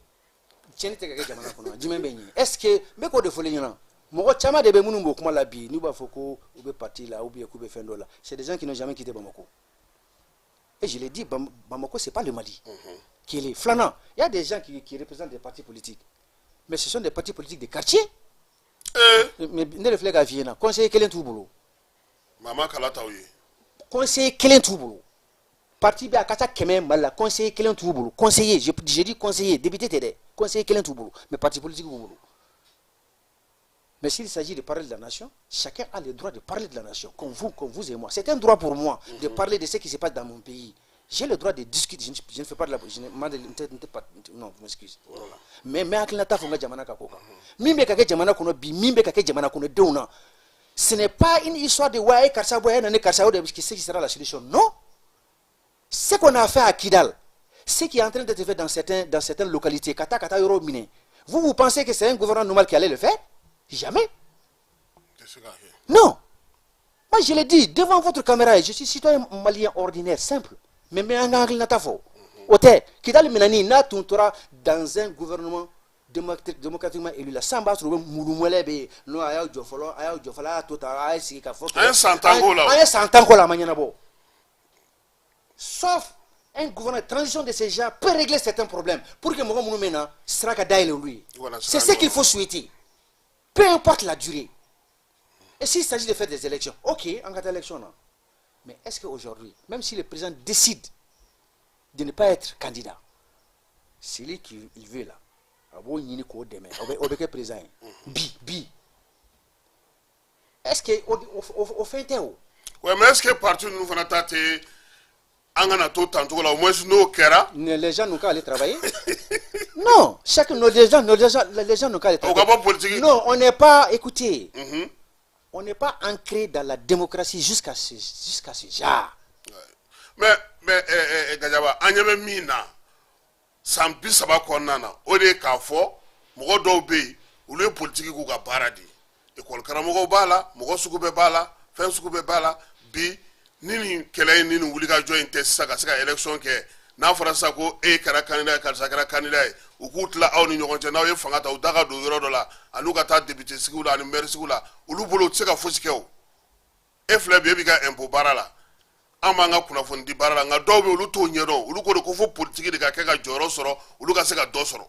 [SPEAKER 3] cheni te ka jamana kono jume benyi est-ce que me ko de fole nyina mo chama de be munu mo kuma la bi ni ba foko ou be parti là ou bien ko be fendo là c'est des gens qui n'ont jamais quitté Bamako et je l'ai dit Bamako c'est pas le Mali qui est flanant. Il y a des gens qui représentent des partis politiques. Mais ce sont des partis politiques de quartier. Mais ne le flag à Vienna. Conseiller Kelen Touboulou.
[SPEAKER 1] Maman Kalataouye.
[SPEAKER 3] Conseiller Kelen Touboulou. Parti B à Kata Kemen Mala. Conseiller Kelen Touboulou. Conseiller, j'ai dit conseiller, député TD. Conseiller Kelen Touboulou. Mais parti politique Touboulou. Mais s'il s'agit de parler de la nation, chacun a le droit de parler de la nation. Comme vous et moi. C'est un droit pour moi de parler de ce qui se passe dans mon pays. J'ai le droit de discuter, je ne fais pas de la non, vous m'excusez. Mais ce n'est pas une histoire de ouais, ce qui sera la solution. Non. Ce qu'on a fait à Kidal, ce qui est en train d'être fait dans certaines localités, vous pensez que c'est un gouvernement normal qui allait le faire? Jamais. Non. Moi je l'ai dit devant votre caméra, je suis citoyen malien ordinaire, simple. Mais un angle n'a pas faux. Kidal Minani n'a tuntura dans un gouvernement démocratiquement élu. La Samba trouve Mouloumouelebe, no Aya Jofolo, Aya Jofala, Tota, Aya Sikafo.
[SPEAKER 1] Un centango là.
[SPEAKER 3] Un centango là, Manianabo. Sauf un gouvernement de transition de ces gens peut régler certains problèmes. Pour que Mouloumena sera qu'à lui. C'est ce qu'il faut souhaiter. Peu importe la durée. Et s'il s'agit de faire des élections, ok, en cas d'élection, non. Mais est-ce qu'aujourd'hui, même si le président décide de ne pas être candidat, c'est lui qui veut là, président, est-ce qu'au fait,
[SPEAKER 1] oui, mais est-ce que partout nous faisons tâter, au moins nous kera?
[SPEAKER 3] Les gens n'ont qu'à aller travailler. Non, les gens n'ont qu'à aller travailler. Non, on n'est pas, écoutez. On n'est pas ancré dans la démocratie jusqu'à ce genre.
[SPEAKER 1] Mais Gajaba, Anyame Mina, Sampi Sabakonana, Ode Kafo, Mogo Be, ou le politique ou Gabaradi. Et Kolkaramogo Bala, Mogo Sukube Bala, Fensukube Bala, Bi, Nini Kele Nini Wuliga join Tessa élection ke, Nafrasa ko, Karakanida, Karsakara Kanida, Ukutla, Aunion, now you fangata, Udaga do Yorola, Anugata député Sigula, and Mersula, Ulubolo Tseka Fusikeo. Efle Bibiga Empo Barala. Amanga kuna fundi barala nga dobe uluto nyero uluko de kofo politique de kakeka joro soro uluka seka dosoro.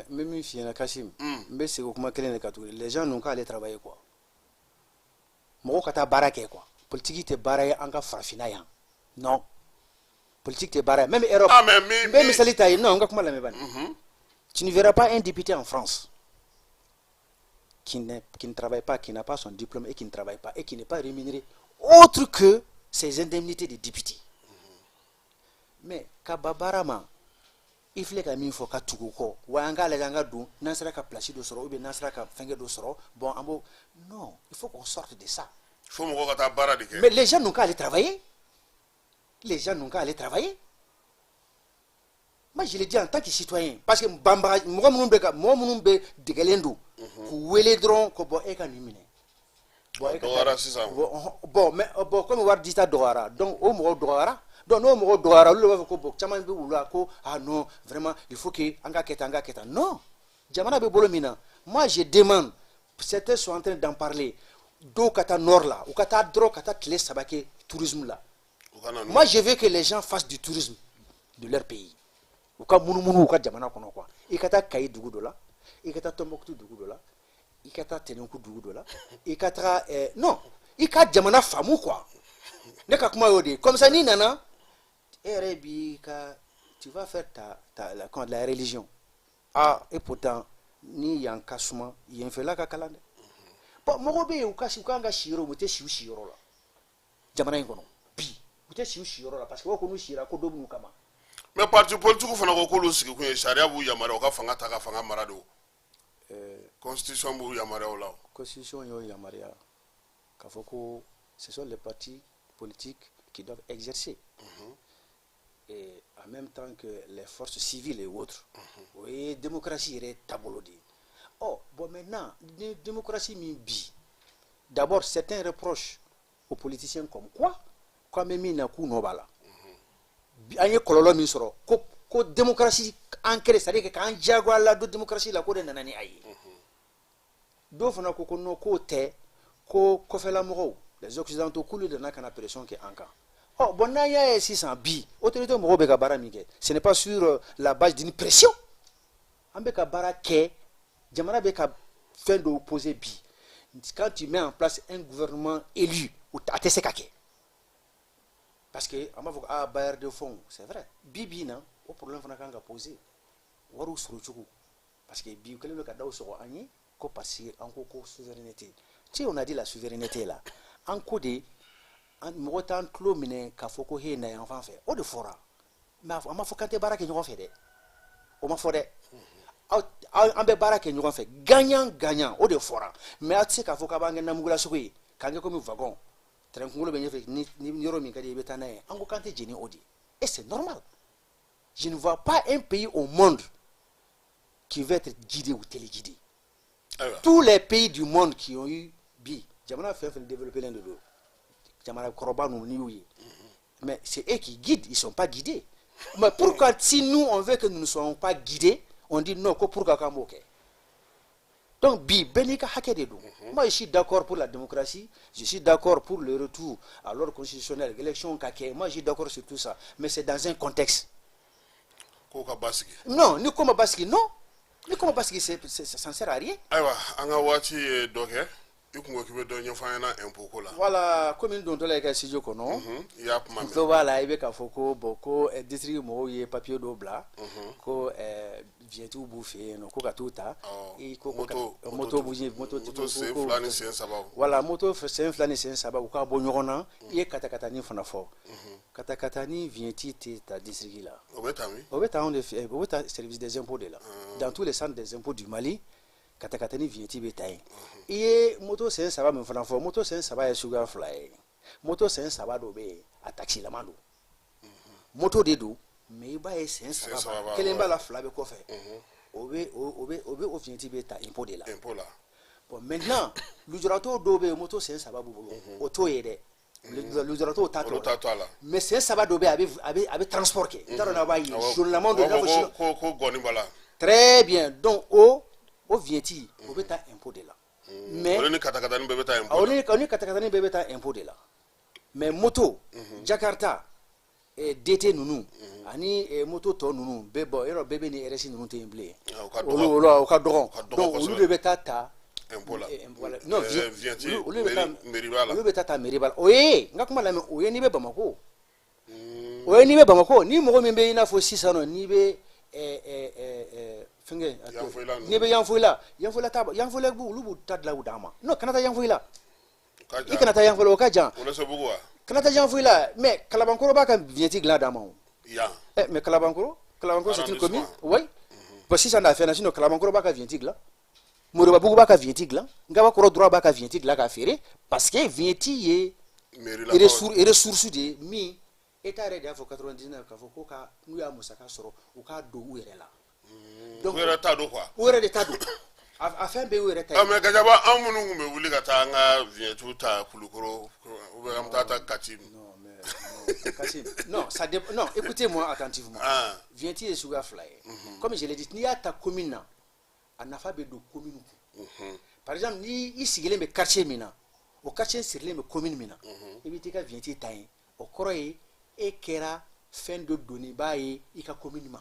[SPEAKER 3] Même si na Kasim, mais c'est comment quelle est catégorie. Les gens n'ont qu'à aller travailler quoi. Mo kata barake quoi. Politique te baraye anga farfina ya. Non. Politique te baraye même Europe.
[SPEAKER 1] Ah mais
[SPEAKER 3] même salita non nga kuma la mebane. Tu ne verras pas un député en France qui ne travaille pas, qui n'a pas son diplôme et qui ne travaille pas et qui n'est pas rémunéré autre que ses indemnités de député. Mais Kababarama, il faut que mi faut ka tuguko wa anga la ganga do nasra ka place do soro ou bien nasra ka fenge do soro bon ambo non, il faut qu'on sorte de ça.
[SPEAKER 1] Faut mo ka baradi ke.
[SPEAKER 3] Mais les gens n'ont qu'à aller travailler. Les gens n'ont qu'à aller travailler. Moi je le dis en tant que citoyen parce que bamba mo munum be digalendo ku wele dron ko bo e kan nimine. Bon, mais comme on va dire ça Dohara, donc au mot Dohara, donc au mot Dohara, le va ko chaman bi wula ko ah non, vraiment il faut que anga keta non. jamana be bolo mina. Moi je demande, certains sont en train d'en parler, do kata nord là, ou kata dro kata clé sabake tourisme là. Moi je veux que les gens fassent du tourisme de leur pays. Ou ka munu ou ka jamana kono quoi. I kata Kayi dugu do la, i kata Tombouctou dugu do la, i kata Ténoukou dugu do la, i kata non, i ka jamana famu quoi. Ne ka kuma yodi, comme ça ni nana, tu vas faire la religion. Ah, et pourtant, ni yan kasuma, yen fait la kakalande. Bon, mogobe ou kasi ukanga shiro, mute shiu shiro la. Jamana ingono, bi, mute shiu shiro la, parce que wako nu shira ko dobu kama.
[SPEAKER 1] Mais parti politique fana ko kolu sigi kun sharia bu yamara o ka fanga ta ka fanga marado. Constitution bu yamara o la.
[SPEAKER 3] Constitution yo yamara. Kafoko, ce sont les partis politiques qui doivent exercer. Et en même temps que les forces civiles et autres. Oui, démocratie est tabolodi. Oh, bon maintenant, démocratie bi. D'abord, certains reprochent aux politiciens comme quoi, comme Mina Kounobala. Anye kololo min soro ko démocratie ancrée, c'est-à-dire que quand jaguar la démocratie la ko de nanani ayi. Do fana ko no ko te ko fela mogo les occidentaux coulent de nakana pression qui anka. Oh, bon, il y a 600 bi. Autorité Morobeka Baramike. Ce n'est pas sur la base d'une pression. Ambeka Barake, Jamana Beka fin d'opposer bi. Quand tu mets en place un gouvernement élu, ou Atesekake. Parce que, à bailleur de fonds, c'est vrai. Bibi, non, au problème qu'on a posé. Warou Suruchuku. Parce que Bibi, quel est le cas d'Ausoro Agni, qu'on passe en cours souveraineté. Tu sais, on a dit la souveraineté là. En codé, motan klo mine ka foko he na enfant fait o de fora ma fokante barake nyon fait de o ma fode ambe barake nyon fait gagnant o de fora mais atse ka foka bange na mugula sokoi kange comme wagon train ngolo be nyefe ni romi kadi betana e ango kante jeni odi et c'est normal. Je ne vois pas un pays au monde qui va être guidé ou téléguidé. Tous les pays du monde qui ont eu bi jamana fait développer l'un de l'autre. Mais c'est eux qui guident, ils ne sont pas guidés. Mais pourquoi, si nous on veut que nous ne soyons pas guidés, on dit non, que pour Kakamboke. Donc, moi je suis d'accord pour la démocratie, je suis d'accord pour le retour à l'ordre constitutionnel, l'élection Kake, moi je suis d'accord sur tout ça, mais c'est dans un contexte. Non, ni comme Baski, non. Ni comme Baski, ça ne sert à rien. Voilà, comme une donne la studio kono. Voilà, il y a foko boko district mo ye papier d'obla ko vient tout bouffer no ko katuta et ko moto bouger moto
[SPEAKER 1] c'est flani c'est saba.
[SPEAKER 3] Voilà, moto c'est flani c'est saba ko bo nyona et katakatani fana fo. Katakatani vient ti ta district là. Obeta on fait obeta service des impôts de là. Dans tous les centres des impôts du Mali. Katakatani vienti betaille. Et moto c'est un sabbat me fana fo moto c'est un sabbat sugar fly. Moto c'est un sabbat d'obé à taxi la mando. Moto de do mais ba c'est un sabbat. Quel est la flabe ko fait. Obé au vienti beta impôt de là. Bon maintenant l'ujurato d'obé moto c'est un sabbat bobo. Auto yede. L'ujurato tato. Mais c'est un sabbat d'obé avec transporté. Taro na ba yi journellement de la. Très bien. Donc au vieti au beta impôt de là mais
[SPEAKER 1] on est katakatani bebeta
[SPEAKER 3] impôt de là mais moto Jakarta et DT nunu ani moto to nunu bebo ero bebe ni RC nunu te imblé o ka dogon donc olu de beta ta
[SPEAKER 1] impôt là
[SPEAKER 3] non
[SPEAKER 1] vieti
[SPEAKER 3] olu beta ta meribal oye ngakuma la oye ni be Bamako ni mo membe ina fo 600 ni be Nibe yanfoila taba yanfoila bu lubu tadla udama no kanata yanfoila ikanata yanfoila okajan kanata yanfoila mais kalabankoro baka vienti gla dama
[SPEAKER 1] ya
[SPEAKER 3] mais kalabankoro c'est une commune oui parce que ça n'a fait national kalabankoro baka vienti gla moroba bugu baka vienti gla ngaba koro droit baka vienti gla ka fere parce que vienti est ressources de mi état rede afo 99 ka foko ka nuya musaka soro o ka do uerela.
[SPEAKER 1] Donc wera tado quoi
[SPEAKER 3] wera de tado afin be wera tado
[SPEAKER 1] mais kajaba amunu ngumbe wuli kata nga vient tout ta kulukoro ou am tata katim
[SPEAKER 3] non Kassim non ça non écoutez-moi attentivement vient-il sugar fly comme je l'ai dit il y a ta commune a nafa bɛ don commune kun. Par exemple ni i sigilen bɛ quartier min na o quartier sirilen bɛ commune min na i bɛ t'i ka vignette ta yen o kɔrɔ ye e kɛra fɛn dɔ donni b'a ye i ka commune ma.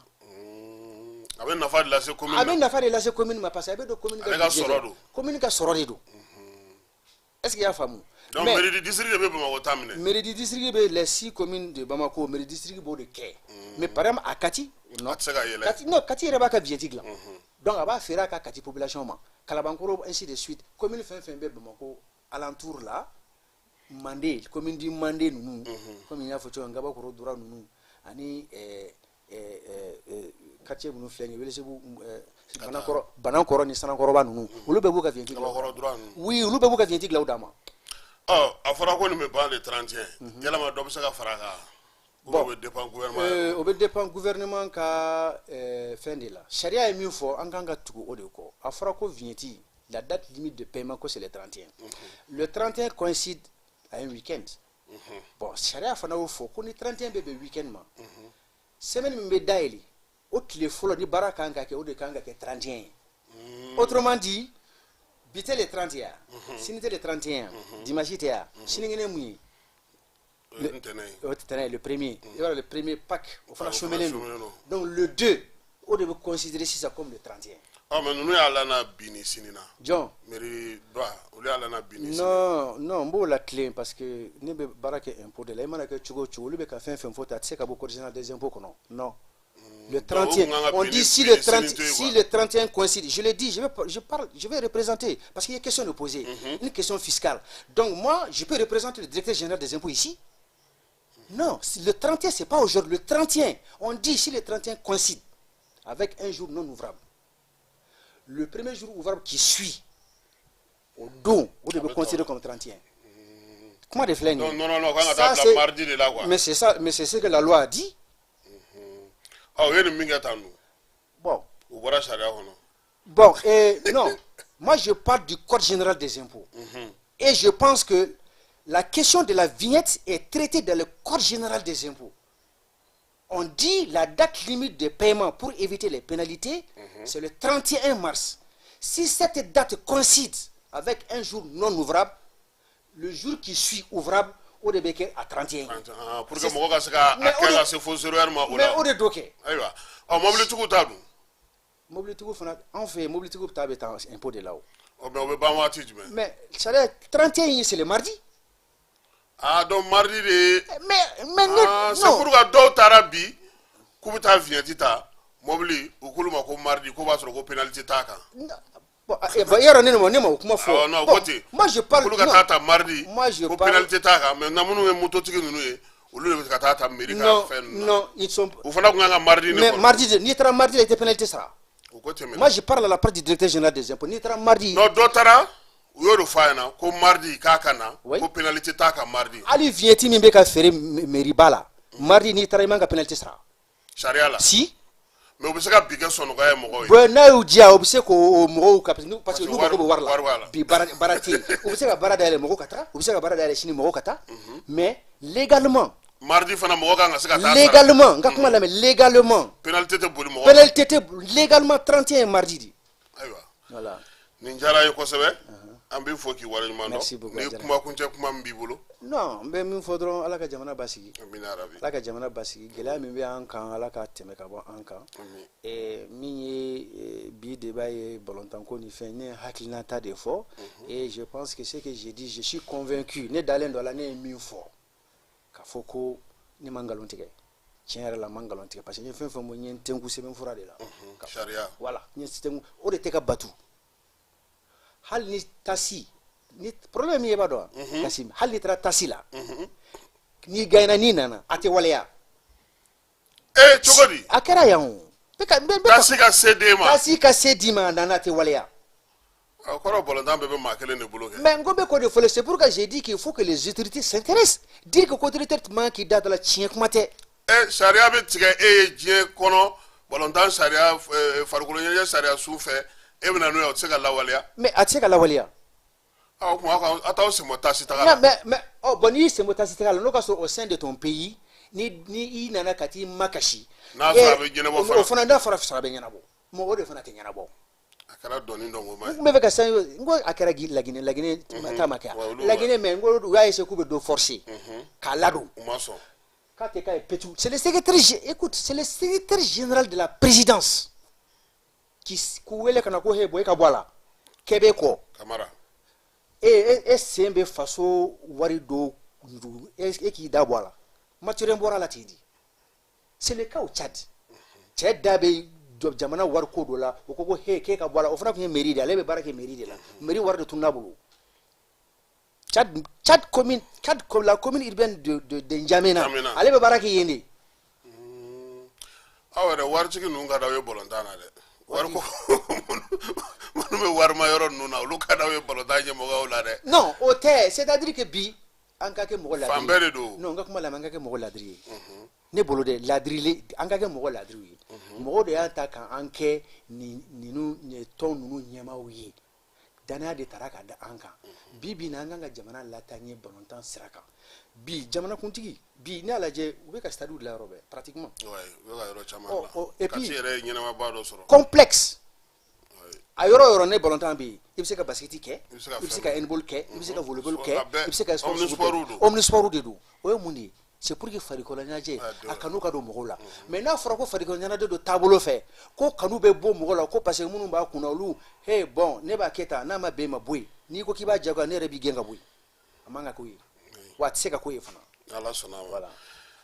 [SPEAKER 1] A bɛ nafa de lase commune ma.
[SPEAKER 3] A bɛ nafa de lase commune ma parce que a bɛ don commune ka
[SPEAKER 1] sɔrɔ don.
[SPEAKER 3] Commune ka sɔrɔ de don. Est-ce qu'il y a faamu?
[SPEAKER 1] Donc mairie du district de Bamako ta minɛ.
[SPEAKER 3] Mairie du district bɛ les 6 communes de Bamako mairie du district b'o de kɛ. Mais par exemple à Kati non.
[SPEAKER 1] A tɛ se ka yɛlɛ.
[SPEAKER 3] Kati non Kati yɛrɛ b'a ka vignette dilan. Donc a b'a feere a ka Kati population ma. Kalabankoro ainsi de suite. Commune fɛn fɛn bɛ Bamako alentour là Mandé commune du Mandé ninnu comme il y a fɔ cogo min Gabakoro Dura ninnu ani quartier minnu filɛ nin ye Welesebugu Banankɔrɔ ni Sanakɔrɔba ninnu olu bɛɛ b'u ka vignette dilan. Oui olu bɛɛ b'u ka vignette dilan u dama.
[SPEAKER 1] A fɔra ko nin bɛ ban le 31 yalama dɔ bɛ se ka fara a kan. Bon o bɛ dépend gouvernement.
[SPEAKER 3] O bɛ dépend gouvernement ka fɛn de la. Sariya ye min fɔ an kan ka tugu o de kɔ. A fɔra ko vignette la date limite de paiement ko c'est le 31. Le 31 coïncide à un week-end. Bon sariya fana y'o fɔ ko ni 31 bɛ bɛn week-end ma. Semaine min bɛ dayɛlɛ o tile fɔlɔ ni baara kan ka kɛ o de kan ka kɛ 31 ye. Autrement dit bi tɛ le 30 ya sini tɛ le 31 dimanche tɛ ya sinikɛnɛ mun ye. Le premier, le premier Pâques, on fera chômelen. Donc le 2, on devait considérer ça comme le 31.
[SPEAKER 1] Ah mais nous allons bini sinina.
[SPEAKER 3] John.
[SPEAKER 1] Mairie doit, on allons bini.
[SPEAKER 3] Non, non, bon la clé parce que ne be barake impôt de la imana que chugo chugo lui be ka fin faute à tseka bo original des impôts kono. Non. Le 31, on dit si le 31 coïncide, je l'ai dit, je vais représenter, parce qu'il y a une question de poser, une question fiscale. Donc moi, je peux représenter le directeur général des impôts ici. Non, le 31, ce n'est pas aujourd'hui. Le 31, on dit si le 31 coïncide avec un jour non ouvrable. Le premier jour ouvrable qui suit, au don, on devait considérer comme 31. Comment défler?
[SPEAKER 1] Non, ça, c'est mardi de là, quoi.
[SPEAKER 3] Mais c'est ça, mais c'est ce que la loi a dit.
[SPEAKER 1] Ah oui, le
[SPEAKER 3] bon.
[SPEAKER 1] Bon,
[SPEAKER 3] non. Moi, je parle du Code général des impôts. Et je pense que la question de la vignette est traitée dans le Code général des impôts. On dit la date limite de paiement pour éviter les pénalités, c'est le 31 mars. Si cette date coïncide avec un jour non ouvrable, le jour qui suit ouvrable, on est à 31.
[SPEAKER 1] Pour que moi, je fasse
[SPEAKER 3] mais on est docké.
[SPEAKER 1] On
[SPEAKER 3] fait mobilité impôt de là-haut.
[SPEAKER 1] Mais
[SPEAKER 3] ça veut dire 31, c'est le mardi.
[SPEAKER 1] Ah, donc mardi de.
[SPEAKER 3] Mais non.
[SPEAKER 1] C'est pour que d'autres arabes, comme tu as vu, mobili, ou que le mardi, qu'on va se faire pénalité taka.
[SPEAKER 3] Moi je parle
[SPEAKER 1] de mardi.
[SPEAKER 3] Moi je parle
[SPEAKER 1] pénalité taka, mais nous avons moto qui nous
[SPEAKER 3] non, ils sont.
[SPEAKER 1] Mais
[SPEAKER 3] mardi, ni tra mardi, la pénalité sera. Moi je parle à la part du directeur général des impôts. Ni tra mardi.
[SPEAKER 1] Non, d'autres. Yoro fayana ko mardi kakana ko penalty taka mardi
[SPEAKER 3] ali vieti mi be ka fere mairie bala mardi ni tara manga penalty sara
[SPEAKER 1] sharia la
[SPEAKER 3] si
[SPEAKER 1] mais obise ka biga sono ga mo yi
[SPEAKER 3] bo na udia obise ko mo ka parce que nous ko warla bi barati obise ka barada ele mo kata obise ka barada ele shini mo kata mais légalement
[SPEAKER 1] mardi fana mo ga ngasa ka
[SPEAKER 3] légalement nga kuma la mais légalement
[SPEAKER 1] penalty te boli mo
[SPEAKER 3] penalty te légalement 31 mardi di
[SPEAKER 1] aywa
[SPEAKER 3] voilà
[SPEAKER 1] ninjara yi ko sebe ambi foki wala nyumando
[SPEAKER 3] ni
[SPEAKER 1] kuma kunje kuma mbibulu
[SPEAKER 3] non mbe min fodron ala ka jamana basigi
[SPEAKER 1] amina rabi
[SPEAKER 3] ala ka jamana basigi gela min be an kan ala ka teme ka bo an kan min ye bi débat ye bolontan ko ni fait ne hakilina ta de fo et je pense que ce que j'ai dit je suis convaincu ne dalen do la ne min fo ka foko ni mangalon tige tiens la mangalon tige parce que fen fen mo nyen tenku se ben fura de la
[SPEAKER 1] sharia
[SPEAKER 3] voilà nyen tenku o de te ka batu hal ni tasi ni problème ye ba do kasim hal ni tra tasi la ni gayna ni nana ate waleya
[SPEAKER 1] chogodi
[SPEAKER 3] akara yawo
[SPEAKER 1] tasi ka cedi ma nana ate waleya akoro bolondan bebe makele ne bloqué
[SPEAKER 3] mais ngombe ko de folle c'est pourquoi j'ai dit qu'il faut que les autorités s'intéressent dire que autorité qui date la chien kumate
[SPEAKER 1] sharia be tiga je kono bolondan sharia farkulo nya sharia soufe e bena no se ka lawaliya
[SPEAKER 3] mais ate ka lawaliya
[SPEAKER 1] attends c'est moi tasi tagala
[SPEAKER 3] mais oh boni c'est moi tasi tagala no ka so au sein de ton pays ni nana kati makashi
[SPEAKER 1] na so abe jenabo
[SPEAKER 3] fana da fara fara be nyanabo mo o de fana te nyanabo
[SPEAKER 1] a kɛra dɔɔni dɔn ko ma
[SPEAKER 3] n bɛ fɛ ka san n ko a kɛra Laginɛ ta ma kɛ Laginɛ mais n ko u y'a essayer k'u bɛ dɔ forcer k'a ladon
[SPEAKER 1] u ma sɔn
[SPEAKER 3] k'a tɛ k'a ye petu c'est le secrétaire écoute c'est le secrétaire général de la présidence k'u wele ka na ko he bɔ e ka bɔ a la kɛ b'e kɔ
[SPEAKER 1] Kamara
[SPEAKER 3] e sen bɛ faso wari do e k'i da bɔ a la matériel bɔra la ten di c'est le cas au Tchad cɛ da bɛ jamana wari ko dɔ la o ko he k'e ka bɔ a la o fana tun ye mairie de ale bɛ baara kɛ mairie de la mairie wari de tun n'a bolo Tchad commune la commune urbaine de N'Djamena ale bɛ baara kɛ yen de
[SPEAKER 1] aw yɛrɛ waritigi ninnu ka d'aw ye balontan na dɛ wari ko minnu bɛ warima yɔrɔ ninnu na olu ka d'aw ye balontan ɲɛmɔgɔw la dɛ
[SPEAKER 3] non o tɛ c'est-à-dire que bi an ka kɛ mɔgɔ ladiri
[SPEAKER 1] fan bɛɛ de don
[SPEAKER 3] non n ka kuma lamɛn an ka kɛ mɔgɔ ladiri ye ne bolo dɛ ladiri an ka kɛ mɔgɔ ladiriw ye mɔgɔw de y'a ta k'an kɛ nin tɔn ninnu ɲɛmaaw ye danaya de taara ka da an kan bi na an kan ka jamana lataa balontan sira kan bi jamanakuntigi bi ne y'a lajɛ u bɛ ka stade dilan yɔrɔ bɛɛ pratiquement
[SPEAKER 1] u bɛ ka yɔrɔ caman dilan kati yɛrɛ ye ɲɛnamaba dɔ sɔrɔ
[SPEAKER 3] complexe a yɔrɔ o yɔrɔ ne balontan bɛ yen i bɛ se ka basketi kɛ i bɛ se ka handball kɛ i bɛ se ka volleyball kɛ i bɛ se ka omnisport de don o ye mun de ye c'est pour que farikolo ɲɛnajɛ a kanu ka don mɔgɔw la mais n'a fɔra ko farikolo ɲɛnajɛ don taabolo fɛ ko kanu bɛ bɔ mɔgɔ la ko parce que minnu b'a kunna olu hey bon ne b'a kɛ tan n'a ma bɛn ma bɔ yen n'i ko k'i b'a jagoya ne yɛrɛ b'i gɛn ka bɔ yen a man ka k'o ye wa a tɛ se ka k'o ye fana
[SPEAKER 1] ala sɔnna ma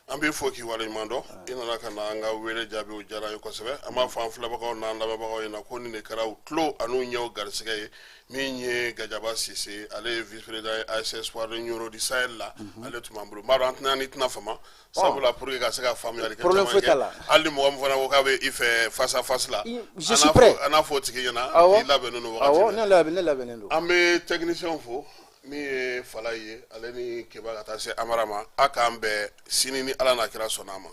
[SPEAKER 1] an b'i fɔ k'i waleɲuman dɔn i nana ka na an ka wele jaabi o diyara an ye kosɛbɛ an b'a fɔ an filɛbagaw n'an lamɛnbagaw ɲɛna ko nin de kɛra u tulo an'u ɲɛw garisɛgɛ ye min ye Gajaba Sise ale ye vice président ye AS Espoir de Nioro du Sahel la ale tun b'an bolo n b'a dɔn an tɛna ni tɛna fama sabula pour que ka se ka faamuyali kɛ caman kɛ hali ni mɔgɔ min fana ko k'a bɛ i fɛ face à face la
[SPEAKER 3] je suis prêt
[SPEAKER 1] an n'a fɔ o tigi ɲɛna k'i labɛnnen don wagati
[SPEAKER 3] ne labɛnnen don
[SPEAKER 1] an bɛ technicien fo min ye Fala ye ale ni Keba ka taa se Amara ma a k'an bɛn sini ni Ala n'a kira sɔnna a ma